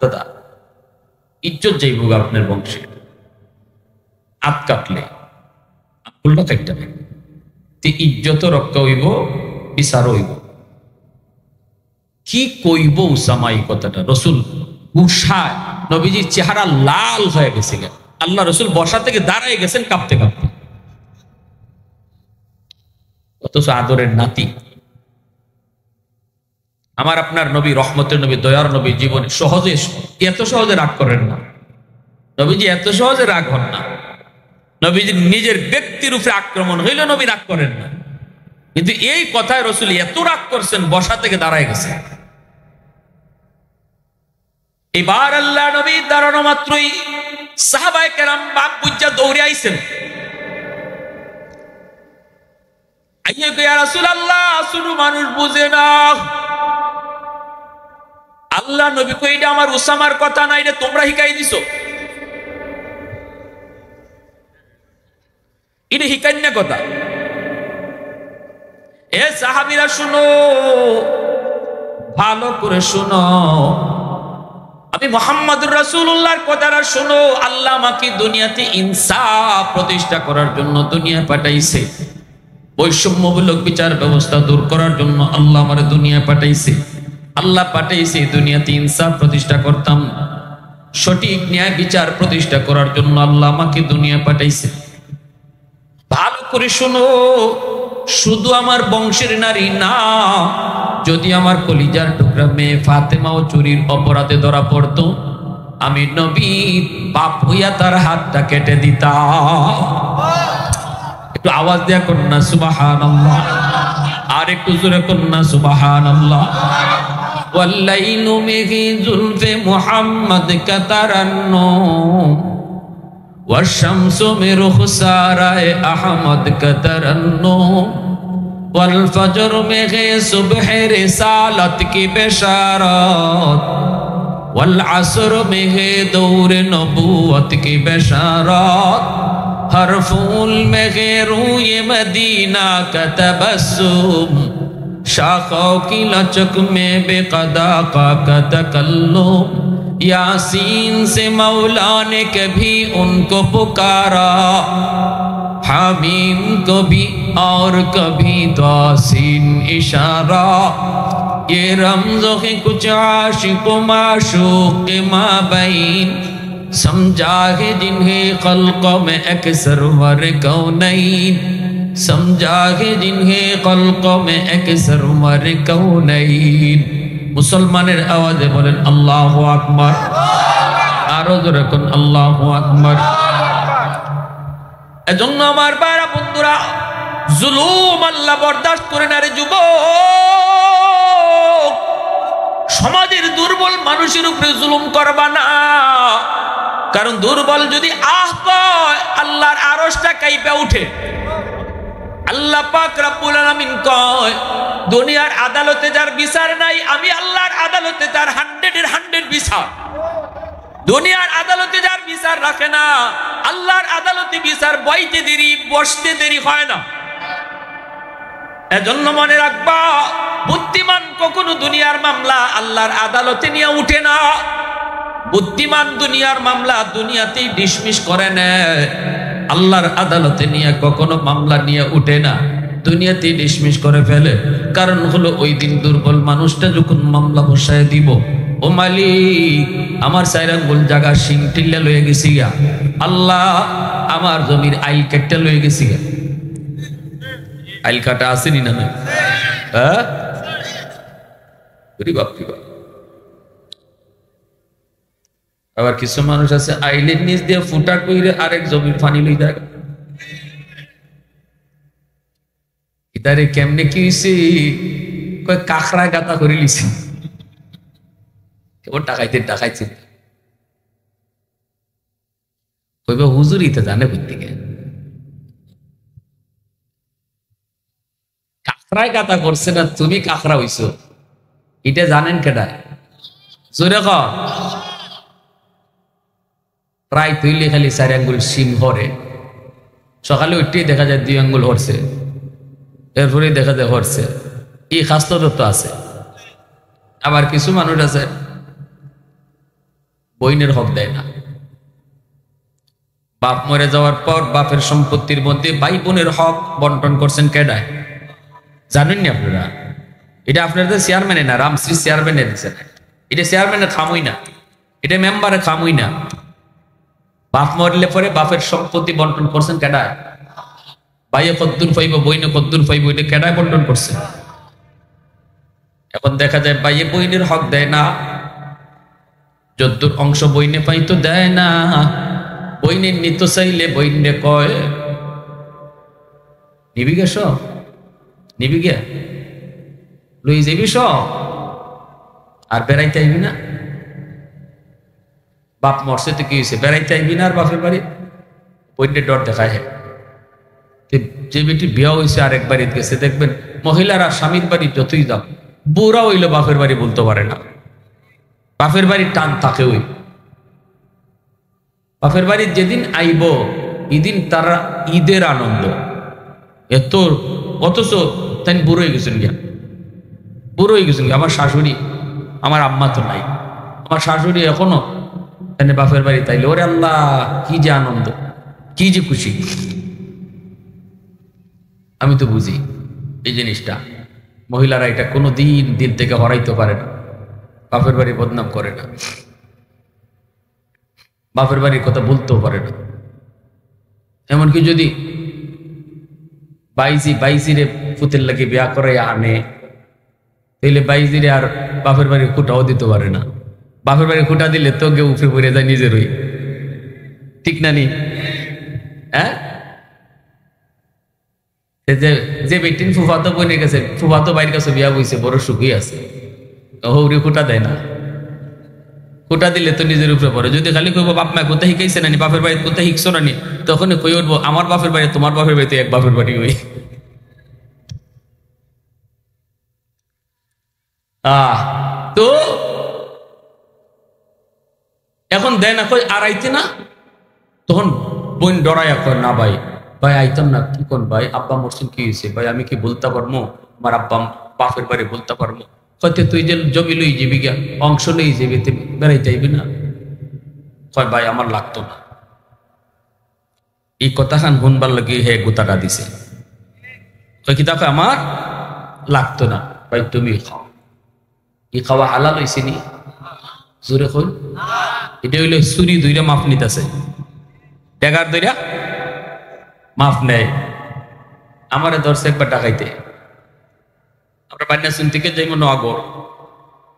দাদা ইজ্জত যাইব আপনার বংশে, হাত কাটলে আকুলটা কাটতে হবে, ইজ্জত রক্ষা হইব, বিচার হইব। কি কইব উসামা এই কথাটা? রসুল গুসায়, নবীজির চেহারা লাল হয়ে গেছে। আল্লাহ রসুল বসা থেকে দাঁড়ায় গেছেন কাঁপতে কাঁপতে। অথচ আদরের নাতি। আমার আপনার নবী, রহমতের নবী, দয়ার নবী, জীবনে সহজে, এত সহজে রাগ করেন না। নবীজি এত সহজে রাগ হন না। নবীজির নিজের ব্যক্তির উপরে আক্রমণ হইলে নবী রাগ করেন না, কিন্তু এই কথায় রসুল এত রাগ করছেন বসা থেকে দাঁড়ায় গেছে। এবার আল্লাহ নবী দাঁড়ানো মাত্রই সাহাবায়ে কেরাম বাপ বুঝা দৌড়ে আইছেন। আইয়ে ইয়া রাসূলুল্লাহ, শুধু মানুষ বুঝে না। আল্লাহ নবী কই, এটা আমার উসামার কথা না, এটা তোমরা হিকাই দিছো। এটা হিকান্যা কথা। এ সাহাবীরা শুনো, ভালো করে শুনো, আমি মুহাম্মদুর রাসূলুল্লাহর কথাটা শুনো। আল্লাহ আমাকে দুনিয়াতে ইনসাফ প্রতিষ্ঠা করার জন্য দুনিয়া পাঠাইছে, বৈষম্যমূলক বিচার ব্যবস্থা দূর করার জন্য আল্লাহ আমার দুনিয়া পাঠাইছে। আল্লাহ পাঠাইছে দুনিয়াতে ইনসাফ প্রতিষ্ঠা করতাম, সঠিক ন্যায় বিচার প্রতিষ্ঠা করার জন্য আল্লাহ আমাকে দুনিয়া পাঠাইছে। ভালো করে শুনো, শুধু আমার বংশের নারী না, যদি আমার কলিজার টুকরা মেয়ে ফাতেমাও চুরির অপরাধে ধরা পড়তো, আমি নবী পাপ হইয়া তার হাতটা কেটে দিতাম। একটু আওয়াজ দেয়া করুন না সুবহানাল্লাহ, আর একটু জোরে করুন না সুবহানাল্লাহ। ওয়াল্লাইলু মিহি জুলফে মুহাম্মদ কাতারান্নু ওয়াশ-শামসু মিরুখসারায়ে আহমদ কাতারান্নু ওয়াল ফজর মিহি সুবহে রিসালাত কি বেশারত ওয়াল আসর মিহি দৌরে নবুয়ত কি বেশারত हर फूल में रूए मदीना का तबस्सुम शाखों की लचक में बेकदा का तकल्लुम यासीन से मौला ने कभी उनको पुकारा हामीम को भी और कभी तासीन इशारा ये रमज़ों के कुछ आशिक माशूक के माबैन समझा है जिन्हें खल्क़ों में अक्सर वर कौनैन समझा है जिन्हें खल्क़ों में अक्सर वर कौनैन। मुसलमानेर आवाज़े बोलें अल्लाहु আকবার, আরো জোরে কোন আল্লাহু আকবার। এজন্য আমার ভাইরা বন্ধুরা, জুলুম আল্লাহ বরদাস্ত করে না রে যুবক। সমাজের দুর্বল মানুষের উপরে জুলুম করবা না, কারণ দুর্বল যদি আহ কয় আল্লাহর আরশটা কাঁপে ওঠে। আল্লাহ পাক রব্বুল আলামিন কয়, দুনিয়ার আদালতে যার বিচার নাই, আমি আল্লাহর আদালতে তার 100-এর 100 বিচার। দুনিয়ার আদালতে যার বিচার রাখে না, আল্লাহর আদালতে বিচার বইতে দেরি, বসতে দেরি হয় না। এজন্য মনে রাখবা, বুদ্ধিমান কখনো দুনিয়ার মামলা আল্লাহর আদালতে নিয়ে উঠে না। বুদ্ধিমান দুনিয়ার মামলা দুনিয়াতেই ডিসমিস করে নেয়, আল্লাহর আদালতে নিয়ে কখনো মামলা নিয়ে উঠে না, দুনিয়াতেই ডিসমিস করে ফেলে। কারণ হলো ওই দিন দুর্বল মানুষটা যখন মামলা বসায় দিব, ও মালিক আমার 4 আঙ্গুল জায়গা শিং টিল্লা লয়ে গেছি গা, আল্লাহ আমার জমির আইল কাটটা লয়ে গেছি গা। আইল কাটা আসেনি না? হ্যাঁ, বাপরি বাপ। আবার কিছু মানুষ আছে আইলের নিচ দিয়ে ফুটা কইরে আরেক জমির পানি লই দেয়। ইদারে কেমনে কি হইছে, কয় কাকড়া গাতা করে লিছি, কেবল টাকাইছে কইবা হুজুরই তো জানে কোত্থেকে কাকড়ায় গাতা করছে না, তুমি কাকড়া হইছো এটা জানেন কেডা? জোরে ক। প্রায় তৈলে খালি 4 আঙ্গুল শিম হরে, সকালে উঠতেই দেখা যায় 2 আঙ্গুল হরছে, এরপরেই দেখা যায় হরছে। এই খাস্তত তো আছে। আবার কিছু মানুষ আছে বইনের হক দেয় না। বাপ মরে যাওয়ার পর বাপের সম্পত্তির মধ্যে ভাই বোনের হক বন্টন করছেন কেডায় জানেন নি আপনারা? এটা আপনাদের চেয়ারম্যানে না, রামশ্রী চেয়ারম্যানে দিচ্ছে না, এটা চেয়ারম্যানের খামই না, এটা মেম্বারের খামই না। বাপ মরলে পরে বাপের সম্পত্তি বন্টন করছেন কেডায়? ভাইয়ে কদ্দুর পাইব, বইনে কদ্দুর পাইব, এটা কেডায় বন্টন করছে? এখন দেখা যায় ভাইয়ে বইনের হক দেয় না, যদ্দুর অংশ বইনে পাইতো দেয় না। বইনের নিত চাইলে বইনে কয় নিবি গে সব, নিবি গে লই যাবি সব, আর বেড়াইতে আইবি না। বাপ মরছে তো কি হয়েছে, বেড়াইতে আইবি না আর বাপের বাড়ি? বইনের ডর দেখায়। যে বেটি বিয়া হয়েছে আরেক বাড়িতে গেছে, দেখবেন মহিলারা স্বামীর বাড়ি যতই যাও, বুড়া হইলো বাপের বাড়ি বলতে পারে না, বাপের বাড়ির টান থাকে। ওই বাপের বাড়ির যেদিন আইব এদিন তারা ঈদের আনন্দ এত, অথচ তাই বুড়ো হয়ে গেছেন গিয়া, বুড়ো হয়ে গেছেন গিয়া। আমার শাশুড়ি, আমার আম্মা তো নাই, আমার শাশুড়ি এখনো এনে বাপের বাড়ি তাইলে ওরে আল্লাহ কি যে আনন্দ, কি যে খুশি। আমি তো বুঝি এই জিনিসটা, মহিলারা এটা কোনো দিন দিল থেকে হরাইতে পারে না, বাপের বাড়ি বদনাম করে না, বাপের বাড়ির কথা বলতেও পারে না। এমনকি যদি বাইজিরে পুতের লাগে বিয়া করে আনে, তাহলে বাইজিরে আর বাপের বাড়ির খুঁটাও দিতে পারে না। বাপের বাড়ির খুঁটা দিলে তো কেউ উফরে পড়ে যায় নিজেরই, ঠিক না নি? হ্যাঁ, যে বেটিন ফুফাতো বোনের কাছে, ফুফাতো বাইরের কাছে বিয়া বইছে, বড় সুখী আছে, হৌরি খুঁটা দেয় না। খুঁটা দিলে তো নিজের উপরে পড়ে। যদি খালি কইব বাপ মা কোথায় শিখাইছে নানি, বাপের বাড়ি কোথায় শিখছো নানি, তখন কই উঠবো আমার বাপের বাড়ি তোমার বাপের বাড়িতে এক বাপের বাড়ি হই। তো এখন দেয় না, কই আর আইতে না, তখন বোন ডরাইয়া কয় না ভাই, ভাই আইতাম না। কি কোন ভাই, আব্বা মরছেন, কি হয়েছে ভাই, আমি কি বলতে পারবো আমার আব্বা বাপের বাড়ি বলতে পারবো? হয়তো তুই যে জমি লই যাবি গা, অংশ লই যাবি, বেড়াই যাইবি না? কয় ভাই আমার লাগতো না। এই কথা খান শুনবার লাগে হে গোতাটা দিছে, কয় কি দেখো আমার লাগতো না। ভাই তুমি খাও, কি খাওয়া হালাল হয়েছে নি? জোরে কই, এটা হইলে চুরি দুইটা মাফ নিতেছে, টাকার দুইটা মাফ নেয়। আমারে ধরছে একবার ডাকাইতে, আমরা বান্যাসুন থেকে যাইব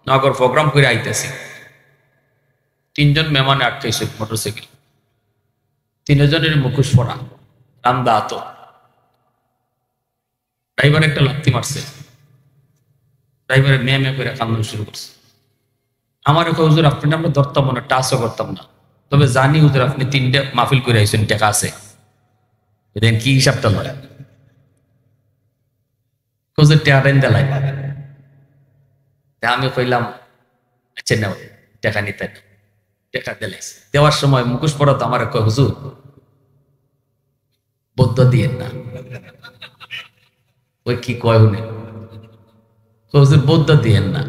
নগর প্রোগ্রাম করে আইতেছি, 3 জন মেহমানে আটকাইছে মোটরসাইকেল, 3 জনের মুখোশ পরা, রান্দা আত। ড্রাইভার একটা লাথি মারছে, ড্রাইভারের মেয়ে করে কান্দন শুরু করছে। আমার হুজুর আপনি আমরা ধরতাম না, টাচও করতাম না, তবে জানি হুজুর আপনি 3টে মাহফিল করে আইছেন, টাকা আছে, দেখেন কি হিসাবটা লয়। হুজুর টাকা দেলাই, আমি কইলাম আচ্ছা নেও, টাকা নিতে না, টাকা দিলাইছে। দেওয়ার সময় মুখোশ পড়া তো আমার কয় হুজুর বদ্ধ দিয়েন না। ওই কি কয় শুনে, হুজুর বদ্ধ দিয়েন না।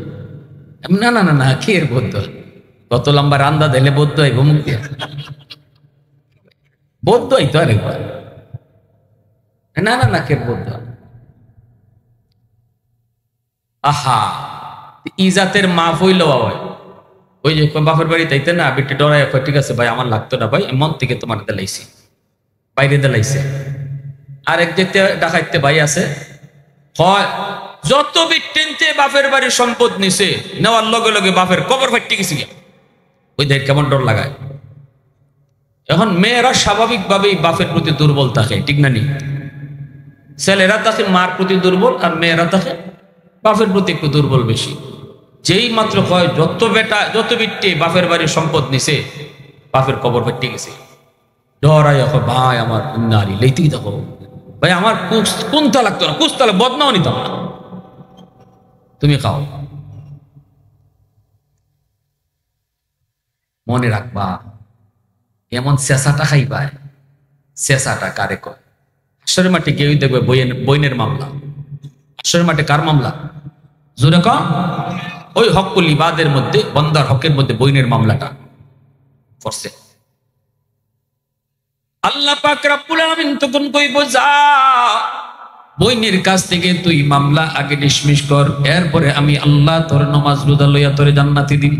না না না না, কি এর বদ্ধ, কত লম্বা রান্দা দিলে বদ্ধ হইব মুখ দিয়া, বদ্ধ হইতো আরেকবার। না না না, কে বদ্ধ? আহা, ইজাতের মাফ হইল হয়। ওই যে বাপের বাড়ি তাইতে না, বেটি ডরাই, ঠিক আছে ভাই আমার লাগতো না ভাই, মন থেকে তোমার দিলাইছি, বাইরে দিলাইছে। আর এক দেখতে ডাকাইতে ভাই আছে, হয় যত বিটেনতে বাপের বাড়ির সম্পদ নিছে, নেওয়ার লগে লগে বাপের কবর ফাইটে গেছি গিয়া। ওই দেখ কেমন ডর লাগায়। এখন মেয়েরা স্বাভাবিকভাবেই বাপের প্রতি দুর্বল থাকে, ঠিক না নি? ছেলেরা থাকে মার প্রতি দুর্বল, আর মেয়েরা থাকে বাপের প্রতি একটু দুর্বল বেশি। যেই মাত্র কয় যত বিটে বাপের বাড়ির সম্পদ নিছে, বাপের কবর ফাইটে গেছে, ডরাই ভাই আমার নারী লেইতেই দেখো ভাই, আমার কোনটা লাগতো না, কুস্তালে বদনাও নিতাম না, তুমি খাও। মনে রাখবা, এমন চেঁচাটা খাইবা, চেঁচাটা কারে কয়? হাসরের মাঠে কেউ দেখবে বইনের মামলা। হাসরের মাঠে কার মামলা? জোরে কও। ওই হকুল ইবাদের মধ্যে, বন্দার হকের মধ্যে বইনের মামলাটা করছে। আল্লাহ পাক রব্বুল আলামিন তখন কইব, যা বইনের কাছ থেকে তুই মামলা আগে ডিসমিস কর, এরপরে আমি আল্লাহ তোর নামাজ রোজা লইয়া তোরে জান্নাতি দিন।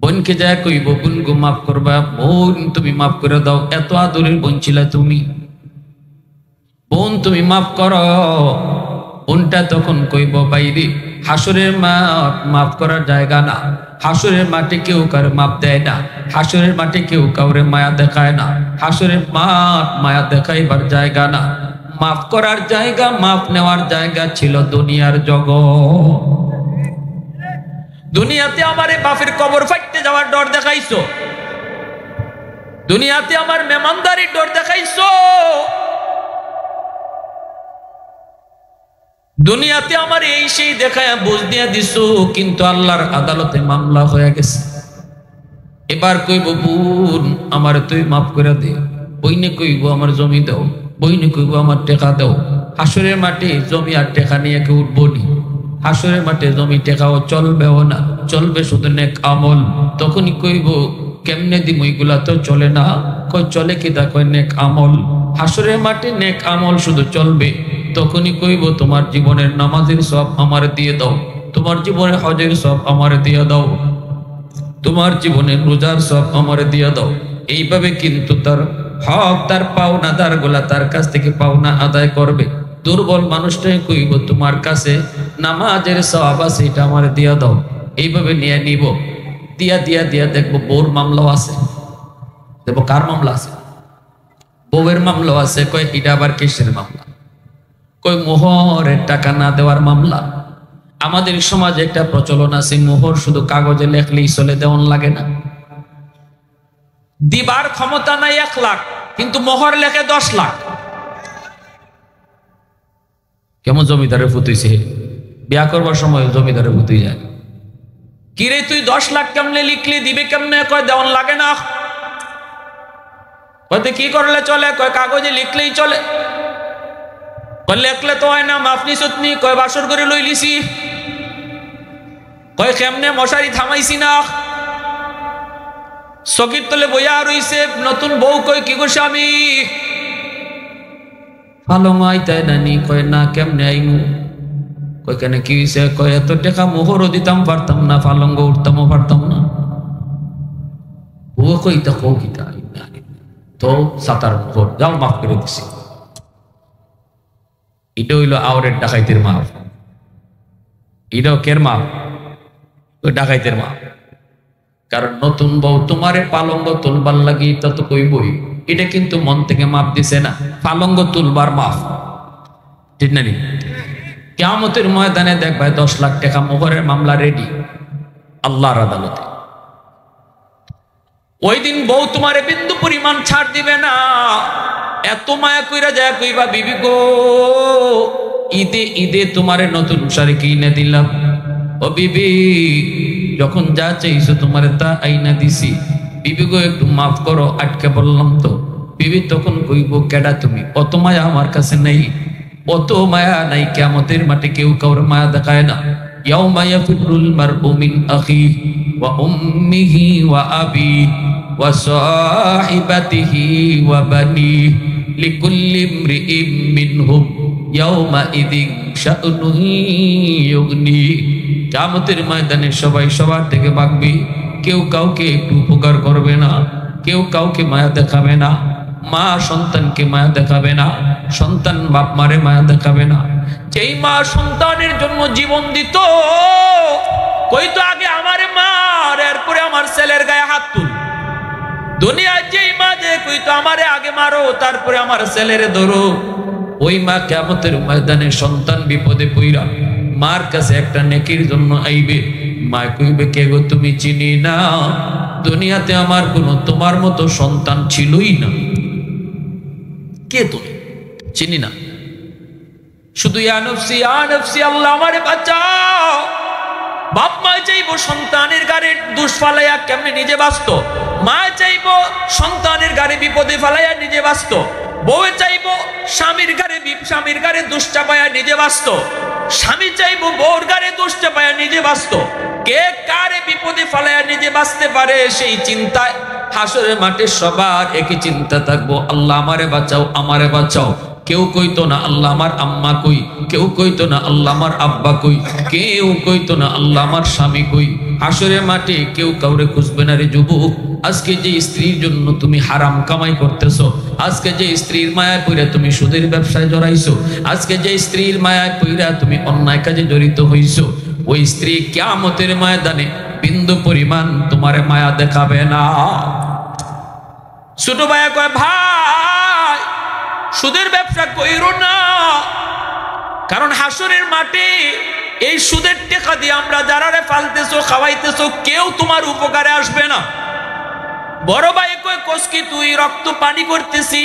বোনকে যা কইব, বোন গো মাফ করবা, বোন তুমি মাফ করে দাও, এত আদরের বোন ছিলা তুমি, বোন তুমি মাফ করো। বোনটা তখন কইব, বাইরে হাসরের মাঠ মাফ করার জায়গা না, হাসরের মাঠে কেউ কারো মাপ দেয় না, হাসরের মাঠে কেউ কাউরে মায়া দেখায় না, হাসরের মাঠ মায়া দেখাইবার জায়গা না, মাফ করার জায়গা, মাফ নেওয়ার জায়গা ছিল দুনিয়ার জগৎ। দুনিয়াতে আমার বাপের কবর ফাইটতে যাওয়ার ডর দেখাইছো, দুনিয়াতে আমার মেহমানদারির ডর দেখাইছো, দুনিয়াতে আমার এই সেই দেখায় বুঝ দিয়া দিছো, কিন্তু আল্লাহর আদালতে মামলা হয়ে গেছে। এবার কইব, বোন আমার তুই মাফ করে দে, বইনে কইব আমার জমি দাও, বইনে কইব আমার টাকা দাও, হাসরের মাঠে জমি আর টেকা নিয়ে কেউ উঠবো নি। হাসরের মাঠে জমি টেকাও চলবেও না, চলবে শুধু নেক আমল। তখনই কইব কেমনে দিম, ওইগুলা তো চলে না। কই চলে কি তা? কই নেক আমল। হাসরের মাঠে নেক আমল শুধু চলবে। তখনই কইব তোমার জীবনের নামাজের সব আমার দিয়ে দাও, তোমার জীবনের হজের সব আমার দিয়ে দাও, তোমার জীবনের রোজার সব আমার দিয়ে দাও। এইভাবে কিন্তু তার হক, তার পাওনাদার গুলা তার কাছ থেকে পাওনা আদায় করবে। দুর্বল মানুষটাই কইব তোমার কাছে নামাজের সব আছে, এটা আমার দিয়া দাও। এইভাবে নিয়ে নিব। দিয়া দিয়া দিয়া দেখবো বউর মামলাও আছে। দেখবো কার মামলা আছে? বউয়ের মামলাও আছে। কয় এটা আবার কিসের মামলা? কই মোহরের টাকা না দেওয়ার মামলা। আমাদের সমাজে একটা প্রচলন আছে, মোহর শুধু কাগজে লেখলেই চলে, দেওয়ান লাগে না। দিবার ক্ষমতা নাই 1 লাখ, কিন্তু মোহর লেখে 10 লাখ। কেমন জমিদারে ফুতুইছে? বিয়া করবার সময় জমিদারে ফুতুই যায়। কিরে তুই 10 লাখ কেমনে লিখলি, দিবে কেমনে? কয় দেওয়ান লাগে না। কয় কি করলে চলে? কয় কাগজে লিখলেই চলে। কয় লেখলে তো হয় না, মাফনি সতনি। কয় বাসর করে লই লিছি। কয় কেমনে? মশারি থামাইছি না। চকির তলে বইয়া রইছে নতুন বউ। কয় কি গো স্বামী? ভালো আইতাই নানি। কয় না, কেমনে আইমু? কয় কেন কি হইছে? কয় এত টাকা মোহরও দিতাম পারতাম না, ফালঙ্গ উঠতামও পারতাম না। ও কইতা কো কিতা তো সাতার মোহর যাও, মাফ করে দিছি। এটা হইল আওরের ডাকাইতের মাপ। এটাও কের মাপ? ওই ডাকাইতের মাপ। কারণ নতুন বউ তোমারে পালঙ্গ তুলবার লাগি এটা তো কইবই। এটা কিন্তু মন থেকে মাপ দিছে না, পালঙ্গ তুলবার মাপ। ঠিক না? কিয়ামতের ময়দানে দেখবা 10 লাখ টাকা মোহরের মামলা রেডি আল্লাহর আদালতে। ওই দিন বউ তোমারে বিন্দু পরিমাণ ছাড় দিবে না। এত মায়া কইরা যায় কইবা, বিবি গো ঈদে ঈদে তোমারে নতুন শাড়ি কিনে দিলাম। ও বিবি, যখন যা চাইছো তোমারে তা আইনা দিছি। বিবি গো একটু মাফ করো, আটকে বললাম তো। বিবি তখন কইব, কেডা তুমি? অত মায়া আমার কাছে নেই, অত মায়া নাই। কিয়ামতের মাঠে কেউ কাউর মায়া দেখায় না। ইয়াউমা ইয়াফিরুল মারউ মিন আখিহি ওয়া উম্মিহি ওয়া আবিহি ওয়া সাহিবাতিহি ওয়া বানিহি লিকুল্লি ইমরিইম মিনহুম ইয়াউমা ইযিন শা'নুন ইউগনি। কিয়ামতের ময়দানে সবাই সবার থেকে ভাগবে। কেউ কাউকে একটু উপকার করবে না, কেউ কাউকে মায়া দেখাবে না। মা সন্তানকে মায়া দেখাবে না, সন্তান বাপ মারে মায়া দেখাবে না। যেই মা সন্তানের জন্য জীবন দিত, কইতো আগে আমার মার, এরপরে আমার ছেলের গায়ে হাত তুল। দুনিয়ার যেই মা যে কইতো আমারে আগে মারো, তারপরে আমার ছেলের ধরো, ওই মা কিয়ামতের ময়দানে সন্তান বিপদে পইরা মার কাছে একটা নেকির জন্য আইবে। মা কইবে, কে গো তুমি? চিনি না, দুনিয়াতে আমার কোনো তোমার মতো সন্তান ছিলই না। কে তুমি? চিনি না। শুধু ইয়া নফসি ইয়া নফসি, আল্লাহ আমারে বাঁচাও। বাপ মা চাইবো সন্তানের গাড়ে দুষ ফালাইয়া কেমনে নিজে বাঁচত। মা চাইবো সন্তানের গাড়ে বিপদে ফালাইয়া নিজে বাঁচত। বউয়ে চাইবো স্বামীর গাড়ে দুষ চাপাইয়া নিজে বাঁচত। স্বামী চাইবো বউর গাড়ে দুষ চাপাইয়া নিজে বাঁচত। কে কারে বিপদে ফালাইয়া নিজে বাঁচতে পারে, সেই চিন্তায় হাসরের মাঠে সবার একই চিন্তা থাকবো, আল্লাহ আমারে বাঁচাও, আমারে বাঁচাও। কেউ কইতো না আল্লাহ আমার আম্মা কই, কেউ কইতো না আল্লাহ আমার আব্বা কই, কেউ কইতো না আল্লাহ আমার স্বামী কই। হাসরের মাঠে কেউ কাউরে খুঁজবে না রে যুবক। আজকে যে স্ত্রীর জন্য তুমি হারাম কামাই করতেছো, আজকে যে স্ত্রীর মায়ায় পইরা তুমি সুদের ব্যবসায় জড়াইছো, আজকে যে স্ত্রীর মায়ায় পইরা তুমি অন্যায় কাজে জড়িত হইছো, ওই স্ত্রী কিয়ামতের ময়দানে বিন্দু পরিমাণ তোমারে মায়া দেখাবে না। ছোট ভাইয়া কয়, ভাই সুদের ব্যবসা কইরো না, কারণ হাসরের মাঠে এই সুদের টাকা দিয়ে আমরা যারারে ফালতেছো খাওয়াইতেছো, কেউ তোমার উপকারে আসবে না। বড় ভাই কয়, কসকি তুই? রক্ত পানি করতেছি,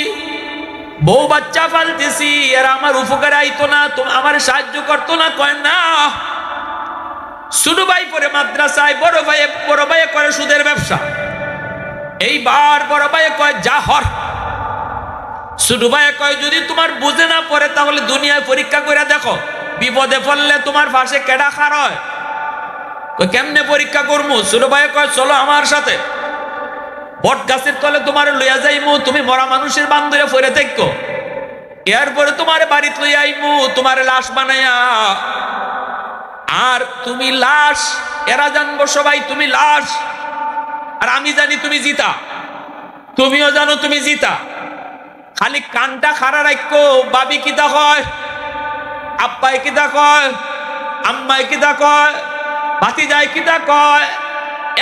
বউ বাচ্চা ফালতেছি, এরা আমার উপকারে আইতো না, আমার সাহায্য করতো না। কয় না। ছোট ভাই পরে মাদ্রাসায়, বড় ভাই করে সুদের ব্যবসা। এইবার বড় ভাই কয়, যা হর। ছোট ভাই কয় যদি তোমার বুঝে না পড়ে তাহলে দুনিয়ায় পরীক্ষা করে দেখো, বিপদে পড়লে তোমার পাশে কেডা খাড়া হয়। কেমনে পরীক্ষা করবো? ছোট ভাই কয় চলো আমার সাথে, বট গাছের তলে তোমার লইয়া যাইমু, তুমি মরা মানুষের বান্ধরে ফিরে দেখো, এরপরে তোমার বাড়িতে লইয়া আইমু, তোমার লাশ বানাইয়া, আর তুমি লাশ, এরা জানবো সবাই তুমি লাশ, আর আমি জানি তুমি জিতা, তুমিও জানো তুমি জিতা। খালি কানটা খাড়া রাখো, বাবি কিতা কয়, আব্বাই কিতা কয়, আম্মাই কিতা কয়, ভাতিজাই কিতা কয়,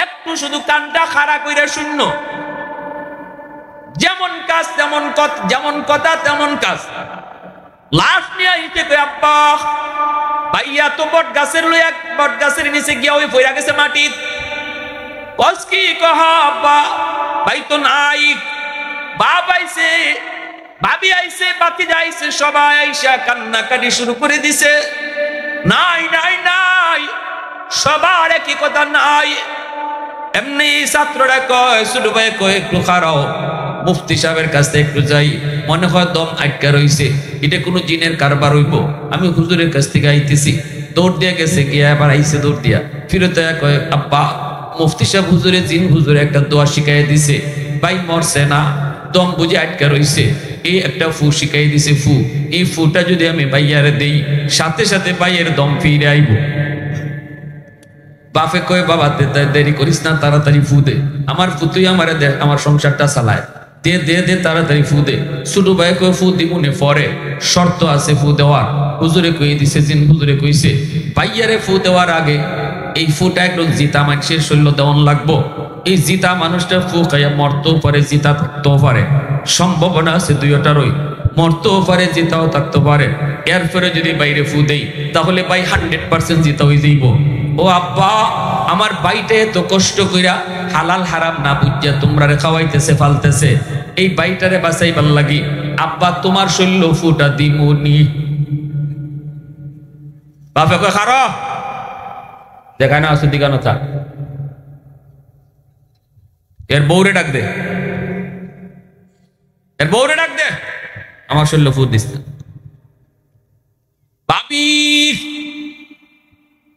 একটু শুধু কানটা খাড়া কইরা শূন্য, যেমন কাজ তেমন কথা, যেমন কথা তেমন কাজ। লাশ নিয়ে আইতে কই আব্বা ভাইয়া তো বট গাছের লইয়া, বট গাছের নিচে গিয়া ওই পইরা গেছে মাটিত। কস কি কহ আব্বা, ভাই তো নাই, বাপ আইছে, ভাবি আইছে, ভাতিজা আইছে, সবাই আইসা কান্নাকাটি শুরু করে দিছে, নাই নাই নাই, সবার একই কথা নাই। এমনি ছাত্ররা কয়, ছোট ভাই কয় একটু খারাও, মুফতি সাহেবের কাছে একটু যাই, মনে হয় দম আটকা রইছে, এটা কোনো জিনের কারবার হইব। আমি হুজুরের কাছ থেকে আইতেছি, দৌড় দিয়া গেছে, গিয়া আবার আইসে দৌড় দিয়া, ফিরত কয় আব্বা মুফতি সাহেব হুজুরে জিন হুজুরে একটা দোয়া শিখাই দিছে, ভাই মরছে না, দম বুঝে আটকা রইছে, এই একটা ফু শিখাই দিছে, ফু, এই ফুটা যদি আমি ভাইয়ারে দেই সাথে সাথে ভাইয়ের দম ফিরে আইব। বাপে কয় বাবা দেরি করিস না, তাড়াতাড়ি ফু দে, আমার ফুতুই আমারে দে, আমার সংসারটা চালায়, দে দে দে তাড়াতাড়ি ফু দে। ছোট ভাই কয় ফু দিবনে পরে, শর্ত আছে ফু দেওয়ার। হুজুরে কই দিছে, জিন হুজুরে কইছে ভাইয়ারে ফু দেওয়ার আগে এই ফুটা একটু জিতা মানুষের শৈল্য দেওয়ান লাগবো। এই জিতা মানুষটা ফু খাইয়া মরতেও পারে, জিতা থাকতেও পারে, সম্ভাবনা আছে দুইটারই, মরতেও পারে জিতাও থাকতে পারে। এরপরে যদি বাইরে ফু দেই তাহলে ভাই 100% জিতা হয়ে যাইব। ও আব্বা আমার বাইটা এত কষ্ট কইরা হালাল হারাম না বুঝিয়া তোমরা রে খাওয়াইতেছে ফালতেছে, এই বাইটারে বাঁচাইবার লাগি আব্বা তোমার শৈল্য ফুটা দিমুনি। বাপে কয় খারো, দেখানো আসো দিগানো থাক, এর বউরে ডাক দে, এর বউরে ডাক দে, আমার শৈল্য ফুট দিস না। বাপি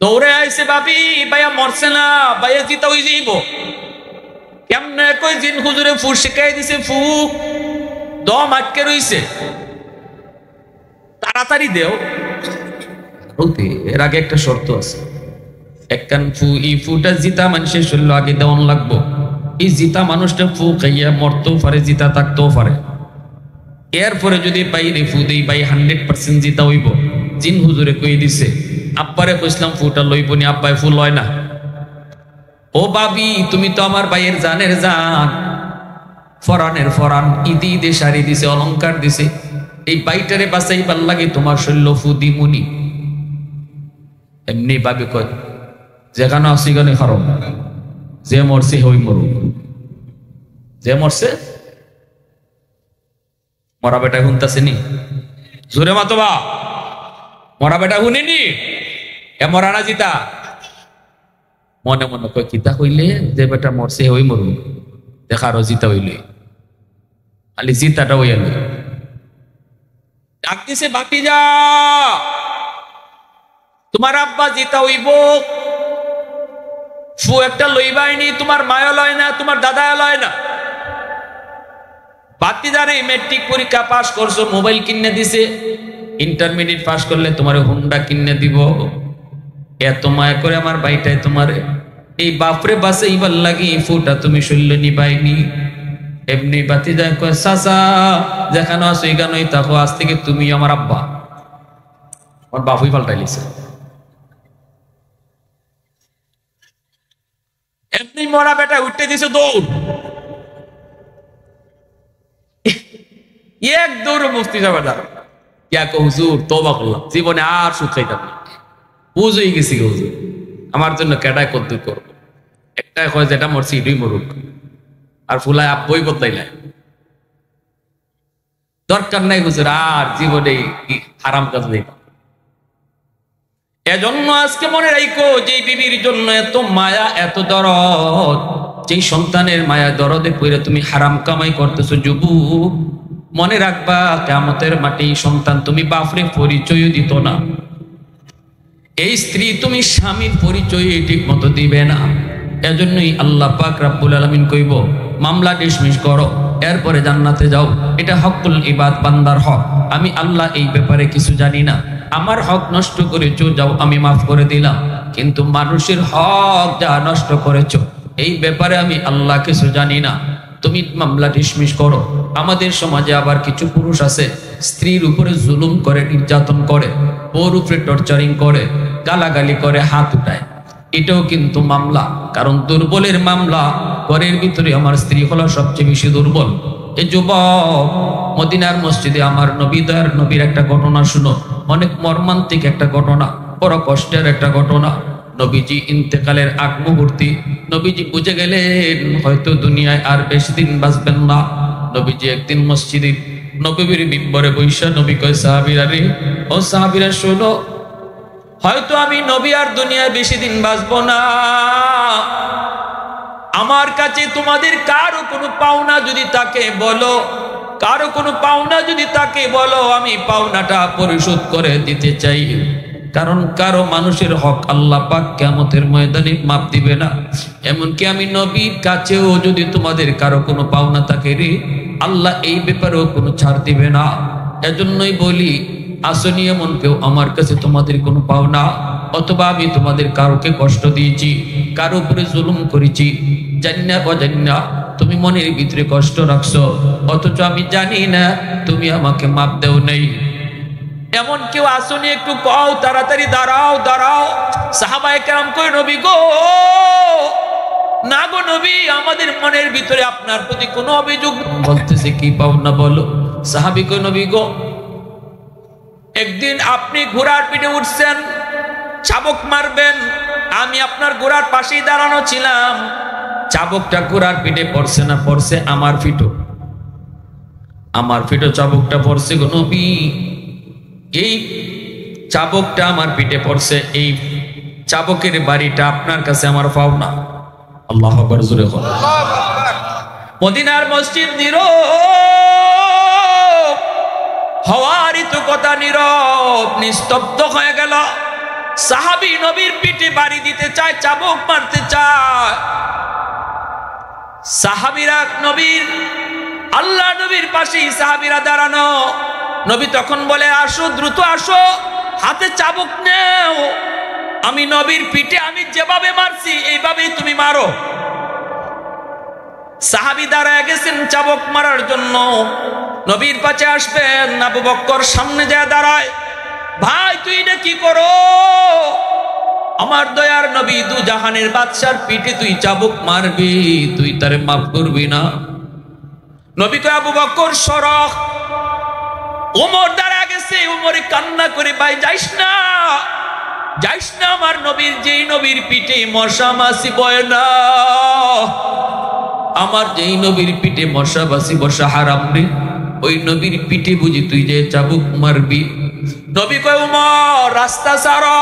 দৌড়ে আইছে, বাপি ভাইয়া মরছে না, ভাইয়া জিতা হয়ে যাইব। কেমনে কই জিন হুজুরে ফু শিখাই দিছে, ফু দম আটকে রইছে, তাড়াতাড়ি দেও। এর আগে একটা শর্ত আছে, একখান ফু, এই ফুটা জিতা মানুষের শরীর আগে দেওয়ান লাগবো। এই জিতা মানুষটা ফু খাইয়া মরতেও পারে, জিতা থাকতেও পারে। এরপরে যদি বাইরে ফু দেই ভাই 100% জিতা হইব। জিন হুজুরে কই দিছে, আব্বারে কইছিলাম ফুটা লইব নি, আব্বাই ফু লয় না। ও বাবি তুমি তো আমার ভাইয়ের জানের জান, ফরানের ফরান, ঈদে ঈদে শাড়ি দিছে, অলংকার দিছে, এই বাইটারে বাঁচাইবার লাগে তোমার শৈল্য ফু দিমুনি। এমনি ভাবি কয় যেখানে আসি গানে খারাপ, যে মরছে হই মরুক, যে মরছে মরা বেটা শুনতেছে নি, জোরে মাতবা মরা বেটা শুনিনি, এ মরা না জিতা। মনে মনে কয় কিতা কইলে, যে বেটা মরছে হই মরুক, দেখা আরো জিতা হইলে, খালি জিতাটা হইয়া লই। ডাক দিছে বাকি যা, তোমার আব্বা জিতা হইব, ফু একটা লইবাইনি, তোমার মায়া লয় না, তোমার দাদা লয় না। বাতিদারে মেট্রিক পরীক্ষা পাস করছো, মোবাইল কিনে দিছে, ইন্টারমিডিয়েট পাস করলে তোমার হুন্ডা কিনে দিব। এত মায়া করে আমার ভাইটাই তোমার এই বাপরে বাসে ইবার লাগি ফুটা তুমি শৈল্য নিবাইনি। এমনি বাতিদা কয় চাচা যেখানে আসো এখানেই থাকো, আজ থেকে তুমি আমার আব্বা। আমার বাপুই পাল্টাই লিছে। এমনি মরা বেটা উঠতে দিছে দৌড়, এক দৌড় মুফতি সাহেব হুজুর তওবা করলাম, জীবনে আর সুদ খাইতাম না, বুঝ হয়ে গেছি হুজুর, আমার জন্য কেটায় কদ্দুর করবো, একটাই কয় যেটা মরছি এটাই মরুক, আর ফুলায় আব্বই বদলাইলাই, দরকার নাই হুজুর আর জীবনে হারাম কাজ নেই। এজন্য আজকে মনে রাখো, যে বিবির জন্য এত মায়া এত দরদ, যেই সন্তানের মায়া দরদে পড়ে তুমি হারাম কামাই করতেছো, যুবক মনে রাখবা কিয়ামতের মাঠে সন্তান তুমি বাপরে পরিচয় দিত না, এই স্ত্রী তুমি স্বামীর পরিচয় ঠিক মতো দিবে না। এজন্যই আল্লাহ পাক রব্বুল আলামিন কইব মামলা ডিসমিস করো, এরপরে জান্নাতে যাও। এটা হকুল ইবাদ, বান্দার হক। আমি আল্লাহ এই ব্যাপারে কিছু জানি না, আমার হক নষ্ট করেছো, যাও আমি মাফ করে দিলাম। কিন্তু মানুষের হক যা নষ্ট করেছো এই ব্যাপারে আমি আল্লাহ কিছু জানি না, তুমি মামলা ডিসমিস করো। আমাদের সমাজে আবার কিছু পুরুষ আছে স্ত্রীর উপরে জুলুম করে, নির্যাতন করে, ওর উপরে টর্চারিং করে, গালাগালি করে, হাত উঠায়। এটাও কিন্তু মামলা, কারণ দুর্বলের মামলা। ঘরের ভিতরে আমার স্ত্রী হলো সবচেয়ে বেশি দুর্বল। এই যুবক, মদিনার মসজিদে আমার নবীদার নবীর একটা ঘটনা শুনো, অনেক মর্মান্তিক একটা ঘটনা, বড় কষ্টের একটা ঘটনা। নবীজি ইন্তেকালের আগ মুহূর্তে নবীজি বুঝে গেলেন হয়তো দুনিয়ায় আর বেশি দিন বাঁচবেন না। নবীজি একদিন মসজিদে নবীর মিম্বরে বৈশা নবী কয় সাহাবীরা রে, ও সাহাবীরা শোনো, হয়তো আমি নবী আর দুনিয়ায় বেশি দিন বাঁচবো না। আমার কাছে তোমাদের কারো কোনো পাওনা যদি তাকে বলো, কারো কোনো পাওনা যদি তাকে বলো, আমি পাওনাটা পরিশোধ করে দিতে চাই। কারণ কারো মানুষের হক আল্লাহ পাক কিয়ামতের ময়দানে মাপ দিবে না। এমনকি আমি নবীর কাছেও যদি তোমাদের কারো কোনো পাওনা থাকে রে, আল্লাহ এই ব্যাপারেও কোনো ছাড় দিবে না। এজন্যই বলি, আসনি এমন কেউ আমার কাছে তোমাদের কোনো পাওনা, অথবা আমি তোমাদের কারোকে কষ্ট দিয়েছি, কারো উপরে জুলুম করেছি, জান্না অজান্না তুমি মনের ভিতরে কষ্ট রাখছো, অথচ আমি জানি না তুমি আমাকে মাপ দেও নেই, এমন কেউ আসনি? একটু কও, তাড়াতাড়ি দাঁড়াও দাঁড়াও। সাহাবায়ে কেরাম কই নবী গো, না গো নবী, আমাদের মনের ভিতরে আপনার প্রতি কোনো অভিযোগ। বলতেছে কি পাওনা বলো? সাহাবী কই নবী গো, একদিন আপনি ঘোড়ার পিঠে উঠছেন, চাবুক মারবেন, আমি আপনার ঘোড়ার পাশেই দাঁড়ানো ছিলাম, চাবুকটা ঘোড়ার পিঠে পড়ছে না পড়ছে আমার পিঠো, আমার পিঠো চাবুকটা পড়ছে গো নবী, এই চাবুকটা আমার পিঠে পড়ছে, এই চাবুকের বাড়িটা আপনার কাছে আমার পাওনা। আল্লাহু আকবার, জোরে বলো। মদিনার মসজিদ নীরব, হওয়ারই তো কথা নীরব, নিস্তব্ধ হয়ে গেল। সাহাবী নবীর পিঠে বাড়ি দিতে চায়, চাবুক মারতে চায়। সাহাবীরা নবীর, আল্লাহ নবীর পাশেই সাহাবীরা দাঁড়ানো। নবী তখন বলে আসো, দ্রুত আসো, হাতে চাবুক নেও, আমি নবীর পিঠে আমি যেভাবে মারছি এইভাবেই তুমি মারো। সাহাবী দাঁড়ায় গেছেন চাবুক মারার জন্য, নবীর পাশে আসবেন, আবু বকর সামনে যায় দাঁড়ায়, ভাই তুই এটা কি করো? আমার দয়ার নবী দু জাহানের বাদশার পিঠে তুই চাবুক মারবি, তুই তারে মাফ করবি না? নবী কয় আবু বকর সরক। ওমর দাঁড়া গেছে, ওমরে কান্না করে, ভাই যাইস না, যাইস না, আমার নবীর, যেই নবীর পিঠে মশা মাছি বয় না, আমার যেই নবীর পিঠে মশা মাছি বসা হারাম রে, ওই নবীর পিঠে বুঝি তুই যে চাবুক মারবি? নবী কয় ওমর রাস্তা ছাড়ো।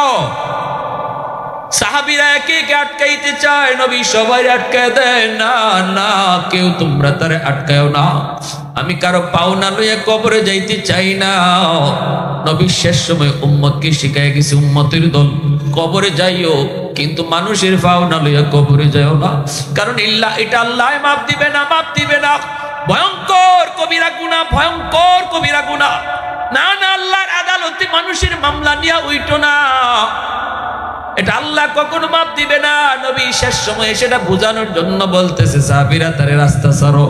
সাহাবীরা একে একে আটকাইতে চায়, নবী সবাই আটকায় দেয়, না না, কেউ তোমরা তারে আটকায়ও না, আমি কারো পাওনা লইয়া কবরে যাইতে চাই না। নবী শেষ সময় উম্মতকে শিখাই গেছে, উম্মতের দল কবরে যাইও, কিন্তু মানুষের পাওনা লইয়া কবরে যাইও না, কারণ এটা আল্লাহ মাপ দিবে না, মাপ দিবে না। ভয়ঙ্কর কবিরা গুনাহ, ভয়ঙ্কর কবিরা গুনাহ। না না, আল্লাহর আদালতে মানুষের মামলা নিয়ে উইটো না, এটা আল্লাহ কখনো মাপ দিবে না। নবী শেষ সময়ে সেটা বোঝানোর জন্য বলতেছে সাহাবীরা তারে রাস্তা ছাড়ো,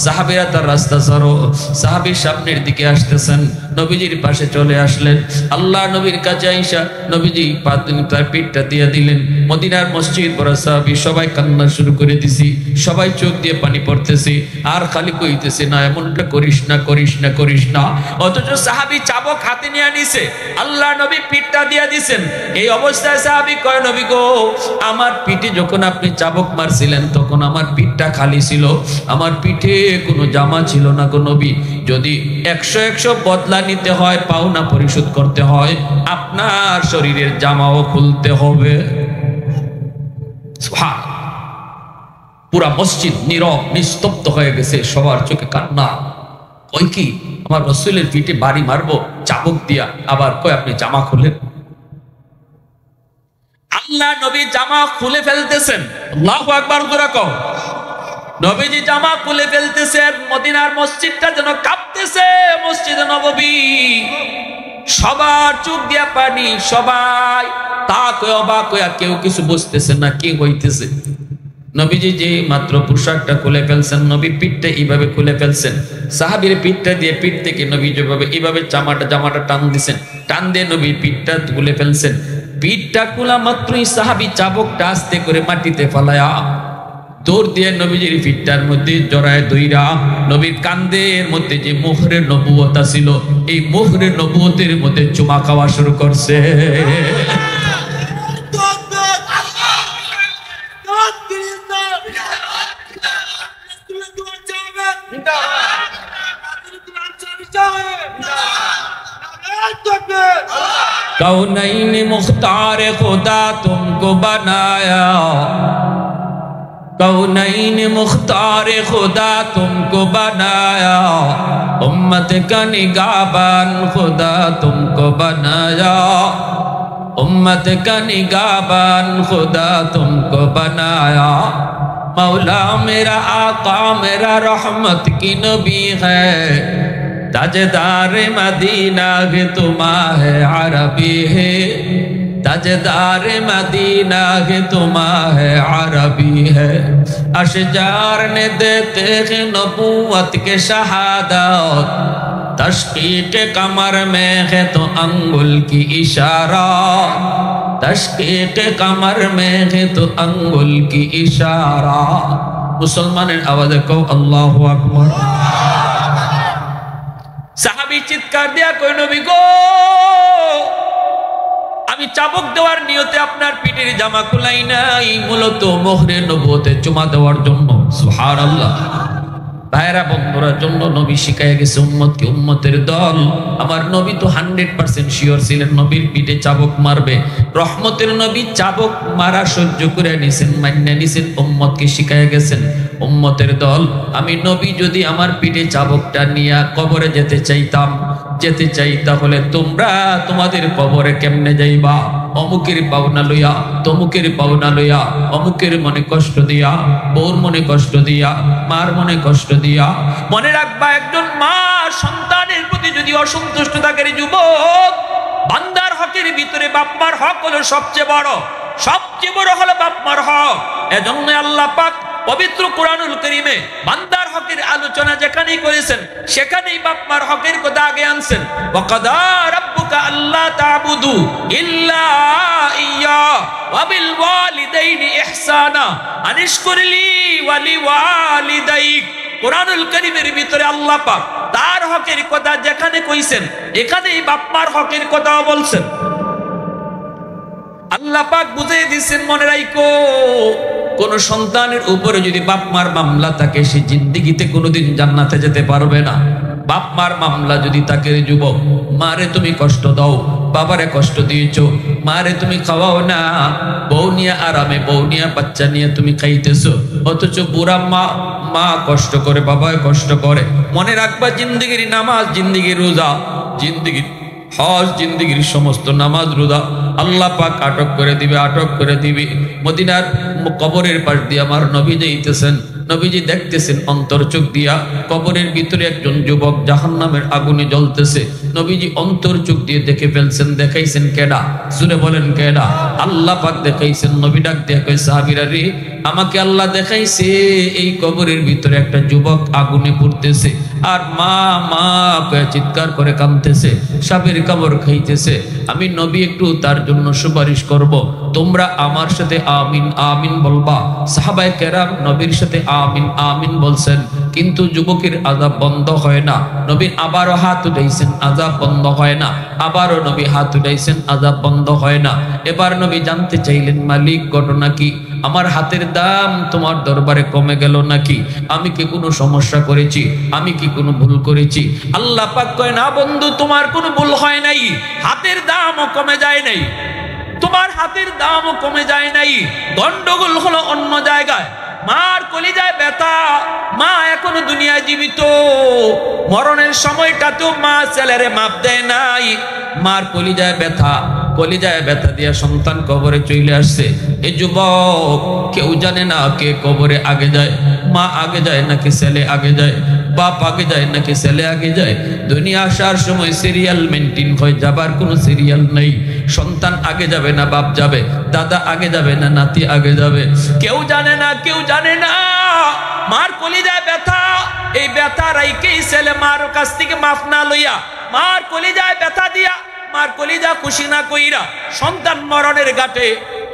সাহাবীরা তার রাস্তা ছাড়ো। সাহাবীর সামনের দিকে আসতেছেন, নবীজির পাশে চলে আসলেন, আল্লাহ নবীর কাছে আইসা নবীজি তার পিঠটা দিয়ে দিলেন। মদিনার মসজিদ বড় সাহাবী সবাই কান্না শুরু করে দিছি, সবাই চোখ দিয়ে পানি পড়তেছে, আর খালি কইতেছে না এমনটা করিস না, করিস না, করিস না। অথচ সাহাবী চাবুক হাতে নিয়ে নিছে, আল্লাহ নবী পিঠটা দিয়ে দিছেন। এই অবস্থায় সাহাবী কয় নবী গো, আমার পিঠে যখন আপনি চাবুক মারছিলেন তখন আমার পিঠটা খালি ছিল, আমার পিঠে কোনো জামা ছিল না গো নবী। যদি 100 বদলা নিতে হয়, পাওনা পরিশোধ করতে হয়, আপনার শরীরের জামাও খুলতে হবে। পুরা মসজিদ নীরব, নিস্তব্ধ হয়ে গেছে, সবার চোখে কান্না। ওই কি আমার রাসূলের পিঠে বাড়ি মারবো চাবুক দিয়া, আবার কয় আপনি জামা খুলেন। আল্লাহ নবী জামা খুলে ফেলতেছেন, আল্লাহু আকবার জোরে কও। নবীজি জামা খুলে ফেলতেছেন, মদিনার মসজিদটা যেন কাঁপতেছে, মসজিদে নববী। সবার চোখ দিয়া পানি, সবাই তাক হয়ে অবাক হয়ে, কেউ কিছু বুঝতেছে না কি হইতেছে। নবীজি যে মাত্র পোশাকটা খুলে ফেলছেন, নবীর পিঠটা এইভাবে খুলে ফেলছেন, সাহাবীর পিঠটা দিয়ে পিঠ থেকে নবী যেভাবে এইভাবে জামাটা টান দিছেন, টান দিয়ে নবীর পিঠটা খুলে ফেলছেন। পিঠটা খোলা মাত্রই সাহাবী চাবুকটা আস্তে করে মাটিতে ফালায়া দৌড় দিয়ে নবীজির পিঠটার মধ্যে জড়ায় দইরা নবীর কান্দের মধ্যে যে মোহরে নবুয়ত ছিল, এই মোহরে নবুয়তের মধ্যে চুমা খাওয়া শুরু করছে। कौनैन मुख्तार खुदा तुमको बनाया, कौनैन मुख्तार खुदा तुमको बनाया, उम्मत का निगाहबान खुदा तुमको बनाया, उम्मत का निगाहबान खुदा तुमको बनाया। मौला मेरा आका मेरा रहमत की नबी है, ताजदार मदीना है तुम्हारे अरबी है, ताजदार मदीना है तुम्हारे अरबी है। अशजार ने देते हैं नबूवत के शहादत, तशकीक कमर में है तो अंगुल की इशारा, तशकीक कमर में है तो अंगुल की इशारा। मुसलमाনের आवाज़ को अल्लाहु अकबर। সাহাবী চিৎকার দিয়া কই নবী গো, আমি চাবুক দেওয়ার নিয়তে আপনার পিঠের জামা খুলাই নাই, মূলত মোহরে নবুয়তে চুমা দেওয়ার জন্য। সুবহানাল্লাহ। ভাইরা বন্ধুরা, জন্য নবী শিখায় গেছে উম্মতকে, উম্মতের দল। আমার নবী তো 100% শিওর ছিলেন নবীর পিঠে চাবুক মারবে। রহমতের নবী চাবুক মারা সহ্য করে নিছেন, মান্য নিছেন, উম্মতকে শিখায় গেছেন উম্মতের দল। আমি নবী যদি আমার পিঠে চাবুকটা নিয়ে কবরে যেতে চাই, তাহলে তোমরা তোমাদের কবরে কেমনে যাইবা? অমুকের পাওনা লইয়া, তমুকের পাওনা লইয়া, অমুকের মনে কষ্ট দিয়া, বউর মনে কষ্ট দিয়া, মার মনে কষ্ট দিয়া। মনে রাখবা, একজন মা সন্তানের প্রতি যদি অসন্তুষ্ট থাকে যুবক, বান্দার হকের ভিতরে বাপ মার হক হলো সবচেয়ে বড় হলো বাপ মার হক। এজন্য আল্লাহ পাক পবিত্র কুরআনুল কারীমে বান্দার হকের আলোচনা যেখানেই করেছেন, সেখানেই বাপ মার হকের কথা আগে আনছেন। ওয়াকাদা রাব্বুকা আল্লা তা'বুদু ইল্লা ইয়্যা ওয়া বিল ওয়ালিদাইনি ইহসানা আনিশকুরলি ওয়া লিওয়ালিদাইক। কুরআনুল কারীমের ভিতরে আল্লাহ পাক তার হকের কথা যেখানে কইছেন, এখানেই বাপ মার হকের কথাও বলছেন। আল্লাহ পাক বুঝিয়ে দিচ্ছেন, মনে রাখো, কোন সন্তানের উপরে যদি বাপ মার মামলা থাকে, সে জিন্দেগিতে কোনোদিন জান্নাতে যেতে পারবে না। বাপ মার মামলা যদি থাকে, যুবক, মারে তুমি কষ্ট দাও, বাবারে কষ্ট দিয়েছো, মারে তুমি খাওয়াও না, বউ নিয়ে আরামে, বউ নিয়ে বাচ্চা নিয়ে তুমি খাইতেছো, অথচ বুড়া মা কষ্ট করে, বাবায় কষ্ট করে। মনে রাখবা, জিন্দেগির নামাজ, জিন্দেগির রোজা, জিন্দেগির হজ, জিন্দেগির সমস্ত নামাজ রোজা আল্লাহ পাক আটক করে দিবে। মদিনার কবরের পাশ দিয়ে আমার নবী যাইতেছেন, নবীজি দেখতেছেন অন্তর চোখ দিয়া কবরের ভিতরে একজন যুবক জাহান্নামের আগুনে জ্বলতেছে। নবীজি অন্তর চোখ দিয়ে দেখে ফেলছেন। দেখাইছেন কেডা? জুড়ে বলেন কেডা? আল্লাহ পাক দেখাইছেন। নবী ডাক দিয়ে কয়, সাহাবীরা রে, আমাকে আল্লাহ দেখাইছে এই কবরের ভিতরে একটা যুবক আগুনে পুড়তেছে, আর মা মা কয়ে চিৎকার করে কাঁদতেছে, সাপের কামড় খাইতেছে। আমি নবী একটু তার জন্য সুপারিশ করব, তোমরা আমার সাথে আমিন আমিন বলবা। সাহাবায়ে কেরাম নবীর সাথে আমিন আমিন বলছেন, কিন্তু যুবকের আযাব বন্ধ হয় না। নবী আবারও হাত উঠাইছেন, আযাব বন্ধ হয় না। আবারও নবী হাত উঠাইছেন, আযাব বন্ধ হয় না। এবার নবী জানতে চাইলেন, মালিক ঘটনা কি? আমার হাতের দাম তোমার দরবারে কমে গেল নাকি? আমি কি কোনো সমস্যা করেছি? আমি কি কোনো ভুল করেছি? আল্লাহ পাক কয়, না বন্ধু, তোমার কোনো ভুল হয় নাই, হাতের দামও কমে যায় নাই, তোমার হাতের দামও কমে যায় নাই। গন্ডগোল হলো অন্য জায়গায়। মার কলিজায় ব্যথা, মা এখনো দুনিয়ায় জীবিত, মরণের সময়টাতেও মা ছেলেরে মাপ দেয় নাই। মার কলিজায় ব্যথা, কলিজায় ব্যথা দিয়া সন্তান কবরে চলে আসছে। এই যুবক, কেউ জানে না কে কবরে আগে যায়, মা আগে যায় নাকি ছেলে আগে যায়, বাপ আগে যায় নাকি ছেলে আগে যায়। দুনিয়া আসার সময় সিরিয়াল মেনটেন হয়, যাবার কোনো সিরিয়াল নেই। সন্তান আগে যাবে না বাপ যাবে, দাদা আগে যাবে না নাতি আগে যাবে, কেউ জানে না, কেউ জানে না। মার কলিজায় ব্যথা, এই ব্যথা রাইকেই ছেলে মার কাছ থেকে মাফ না লইয়া, মার কলিজায় ব্যথা দিয়া, মার কলিজা খুশি না কইরা সন্তান মরণের ঘাটে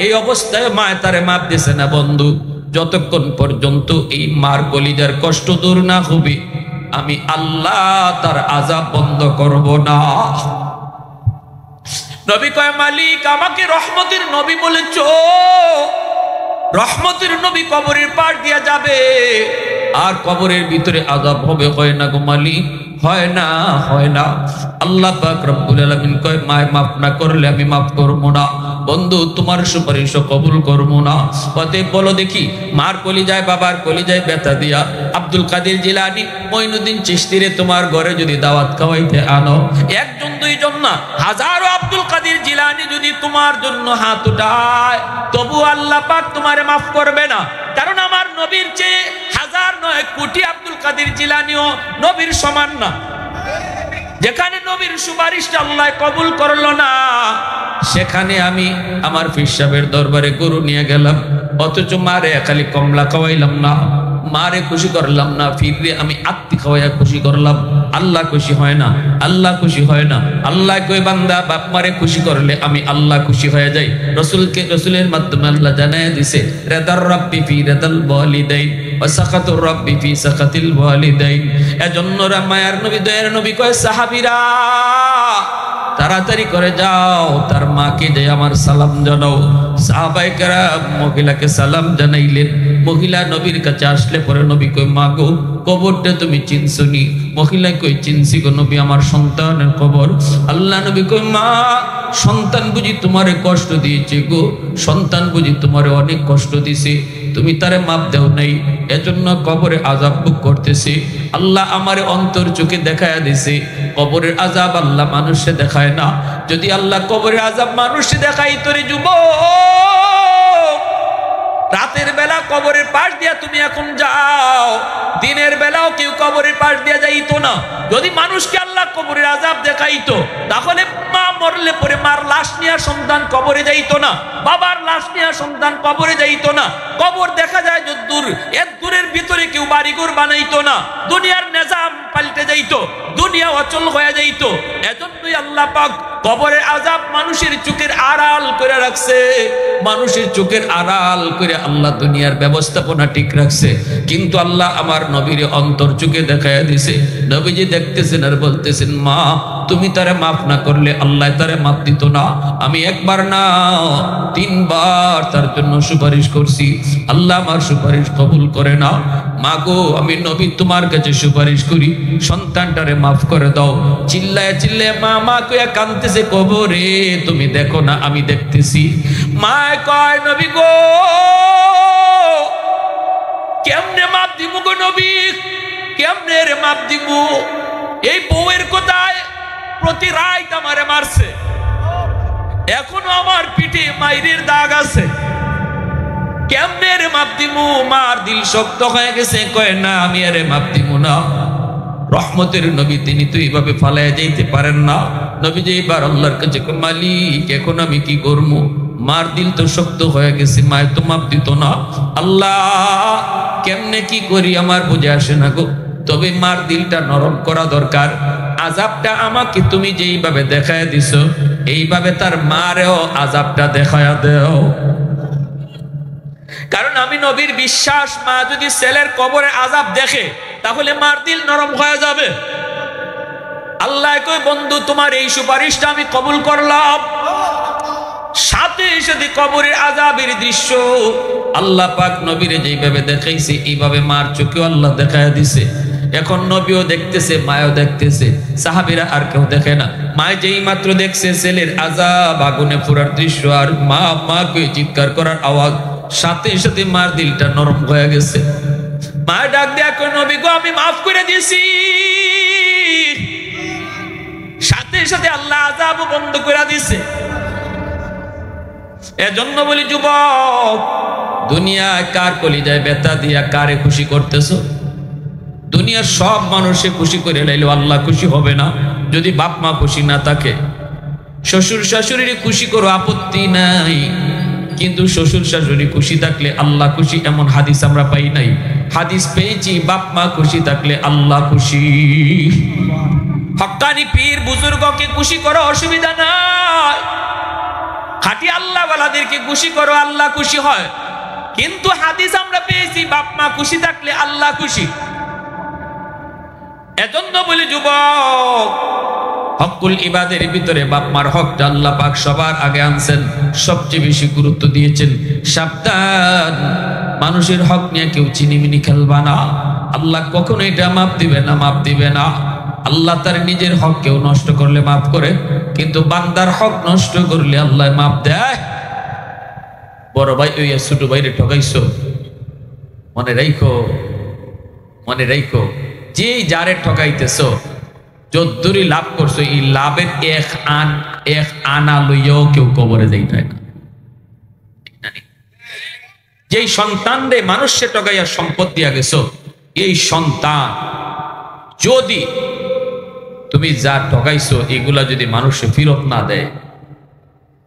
এই অবস্থায় মায় তারে মাপ দিছে না। বন্ধু, যতক্ষণ পর্যন্ত এই মার কলিজার কষ্ট দূর না হবে, আমি আল্লাহ তার আযাব বন্ধ করব না। নবী কয়, মালিক আমাকে রহমতের নবী বলেছো, রহমতের নবী কবরের পার দিয়া যাবে আর কবরের ভিতরে আযাব হবে। হয় না গো মালিক, হয় না, হয় না। আল্লাহ পাক রব্বুল আলামিন কয়, মায় মাফ না করলে আমি মাফ করব না। বন্ধু, তোমার সুপারিশ কবুল করব না। অতএব বলো দেখি, মার কলিজায় বাবার কলিজায় ব্যথা দিয়া আব্দুল কাদের জিলানী, মঈনুদ্দিন চিশতিরে তোমার ঘরে যদি দাওয়াত খাওয়াইতে আনো, একজন দুইজন না, হাজারো আব্দুল কাদের জিলানী যদি তোমার জন্য হাত উঠায়, তবু আল্লাহ পাক তোমারে মাফ করবে না। কারণ আমার নবীর চেয়ে হাজার নয় কোটি আব্দুল কাদের জিলানীও নবীর সমান না। যেখানে নবীর সুপারিশটা আল্লাহ কবুল করলো না, সেখানে আমি আমার পীর সাহেবের দরবারে গরু নিয়ে গেলাম, অথচ মারে খালি কমলা খাওয়াইলাম না, মারে খুশি করলাম না, ফিরে আমি আত্মি খাওয়াইয়া খুশি করলাম। আল্লাহ খুশি হয় না, আল্লাহ খুশি হয় না। আল্লাহ কই, বান্দা বাপ মারে খুশি করলে আমি আল্লাহ খুশি হয়ে যাই। রসুলকে, রসুলের মাধ্যমে আল্লাহ জানাইয়া দিছে, রেদার রাব্বি ফি রেদাল ওয়ালিদাইন ওয়া সাখাতুর রাব্বি ফি সাখাতিল ওয়ালিদাইন। এজন্য মায়ার নবী, দয়ার নবী কয়, সাহাবীরা তাড়াতাড়ি করে যাও, তার মাকে যে আমার সালাম জানাও। সাহাবায়ে কেরাম মহিলাকে সালাম জানাইলেন। মহিলা নবীর কাছে আসলে পরে নবী কই, মা গো, কবরটা তুমি চিনছনি? মহিলা কই, চিনছি গো নবী, আমার সন্তানের কবর। আল্লাহ নবী কই, মা, সন্তান বুঝি তোমারে কষ্ট দিয়েছে গো, সন্তান বুঝি তোমারে অনেক কষ্ট দিছে, তুমি তারে মাপ দেও নাই, এজন্য কবরে আযাব ভোগ করতেছে। আল্লাহ আমারে অন্তর চোখে দেখায়া দিছে, কবরের আযাব আল্লাহ মানুষে দেখায় না। যদি আল্লাহ কবরের আযাব মানুষে দেখাই, তোরে যুবক, রাতের বেলা কবরের পাশ দিয়া তুমি এখন যাও, দিনের বেলাও কেউ কবরের পাশ দিয়া যাইতো না। যদি মানুষকে আল্লাহ কবরের আযাব দেখাইতো, তাহলে মা মরলে পরে মার লাশ নিয়ে সন্তান কবরে যাইতো না, বাবার লাশ নিয়ে সন্তান কবরে যাইতো না। কবর দেখা যায় যে দূর, এর দূরের ভিতরে কেউ বাড়িঘর বানাইতো না, দুনিয়ার নিজাম পাল্টে যাইতো, দুনিয়া অচল হয়ে যাইতো। এজন্যই আল্লাহ পাক কবরের আযাব মানুষের চোখের আড়াল করে রাখছে, মানুষের চোখের আড়াল করে আল্লাহ দুনিয়ার ব্যবস্থাপনা ঠিক রাখছে। কিন্তু আল্লাহ আমার নবীর অন্তর চোখে দেখাইয়া দিছে। নবীজি দেখতেছেন আর বলতেছেন, মা, তুমি তারে মাফ না করলে আল্লাহ তারে মাফ দিত না। আমি একবার না 3 বার তার জন্য সুপারিশ করছি, আল্লাহ আমার সুপারিশ কবুল করে না। মা গো, আমি নবী তোমার কাছে সুপারিশ করি, সন্তানটারে মাফ করে দাও। চিল্লায় চিল্লায় মা মা কইয়া কাঁদতেছে কবরে, তুমি দেখো না আমি দেখতেছি। মা কয়, নবী গো, কেমনে মাপ দিব গো নবী, কেমনে রে মাপ দিব? এই বউয়ের কোথায় প্রতি রাত আমারে মারছে, এখনো আমার পিঠে মাইরের দাগ আছে, কেমনে রে মাপ দিব? মার দিল শক্ত হয়ে গেছে, কয় না আমি আরে মাপ দিব না। রহমতের নবী, তিনি তো এইভাবে ফালাইয়া যাইতে পারেন না। নবী যে এবার আল্লাহর কাছে, মালিক এখন আমি কি করবো? মার দিল তো শক্ত হয়ে গেছে, মায়ের তো মাপ দিত না। আল্লাহ কেমনে কি করি আমার বুঝে আসে না গো, তবে মার দিলটা নরম করা দরকার। আযাবটা আমাকে তুমি যেইভাবে দেখায় দিছো, এইভাবে তার মারেও আযাবটা দেখায়া দেও। কারণ আমি নবীর বিশ্বাস, মা যদি ছেলের কবরে আযাব দেখে, তাহলে মার দিল নরম হয়ে যাবে। আল্লাহ কই, বন্ধু তোমার এই সুপারিশটা আমি কবুল করলাম। সাথে সাথে কবরের আযাবের দৃশ্য আল্লাহ পাক নবীরে যেইভাবে দেখাইছে, এইভাবে মার চোখেও আল্লাহ দেখায় দিছে। এখন নবীও দেখতেছে, মায়ও দেখতেছে, সাহাবীরা আর কেউ দেখে না। মায় যেই মাত্র দেখছে ছেলের আযাব, আগুনে পুরার দৃশ্য, আর মা মা কে চিৎকার করার আওয়াজ, সাথে সাথে মার দিলটা নরম হয়ে গেছে। মা ডাক দেয়া কই নবী গো আমি মাফ করে দিয়েছি। সাথে সাথে আল্লাহ আযাব বন্ধ করে দিয়েছে। এজন্য বলি যুবক, দুনিয়ায় কার কলিজায় ব্যথা দিয়া কারে খুশি করতেছো? দুনিয়ার সব মানুষে খুশি করে লাইলেও আল্লাহ খুশি হবে না যদি বাপ মা খুশি না থাকে। শ্বশুর শাশুড়ির খুশি করো, আপত্তি নাই, কিন্তু শ্বশুর শাশুড়ি খুশি থাকলে আল্লাহ খুশি এমন হাদিস আমরা পাই নাই। হাদিস পেয়েছি বাপ মা খুশি থাকলে আল্লাহ খুশি। হক্কানি পীর বুজুর্গকে খুশি করো, অসুবিধা নাই। খাঁটি আল্লাহ ওয়ালাদেরকে খুশি করো, আল্লাহ খুশি হয়। কিন্তু হাদিস আমরা পেয়েছি বাপ মা খুশি থাকলে আল্লাহ খুশি। এজন্য বলি যুবক, হকুল ইবাদের ভিতরে বাপ মার হকটা আল্লাহ পাক সবার আগে আনছেন, সবচেয়ে বেশি গুরুত্ব দিয়েছেন। সাবধান, মানুষের হক নিয়ে কেউ চিনিমিনি খেলবা না। আল্লাহ কখনো এটা মাপ দিবে না, মাপ দিবে না। আল্লাহ তার নিজের হক কেউ নষ্ট করলে মাফ করে, কিন্তু বান্দার হক নষ্ট করলে আল্লাহ মাপ দেয়। বড় ভাই ওই ছোট ভাইরে ঠকাইছো, মনে রাখো, মনে রাখো, যে যারে ঠকাইতেছো যদ্দুরি লাভ করছো, এই লাভের এক আনা লইয়াও কেউ কবরে যাইতায় না। যেই সন্তান রে মানুষে ঠকাইয়া সম্পদ দিয়া গেছো, এই সন্তান যদি তুমি যা ঠকাইছো এগুলা যদি মানুষে ফেরত না দেয়,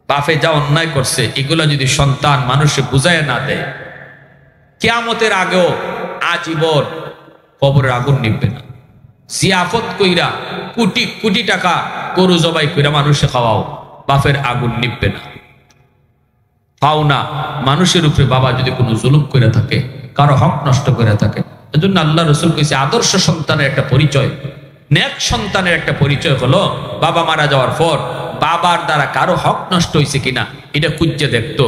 বাপে যা অন্যায় করছে এগুলা যদি সন্তান মানুষে বুঝায় না দেয়, কিয়ামতের আগেও আজীবন কবরের আগুন নিবে না। জিয়াফত কইরা কোটি কোটি টাকা গরু জবাই কইরা মানুষে খাওয়াও, বাপের আগুন নিবে না। পাও না মানুষের উপরে বাবা যদি কোনো জুলুম করে থাকে, কারো হক নষ্ট করে থাকে, এজন্য আল্লাহ রাসূল কইছে আদর্শ সন্তানের একটা পরিচয়, নেক সন্তানের একটা পরিচয় হলো বাবা মারা যাওয়ার পর বাবার দ্বারা কারো হক নষ্ট হয়েছে কিনা এটা খুঁজে দেখতো।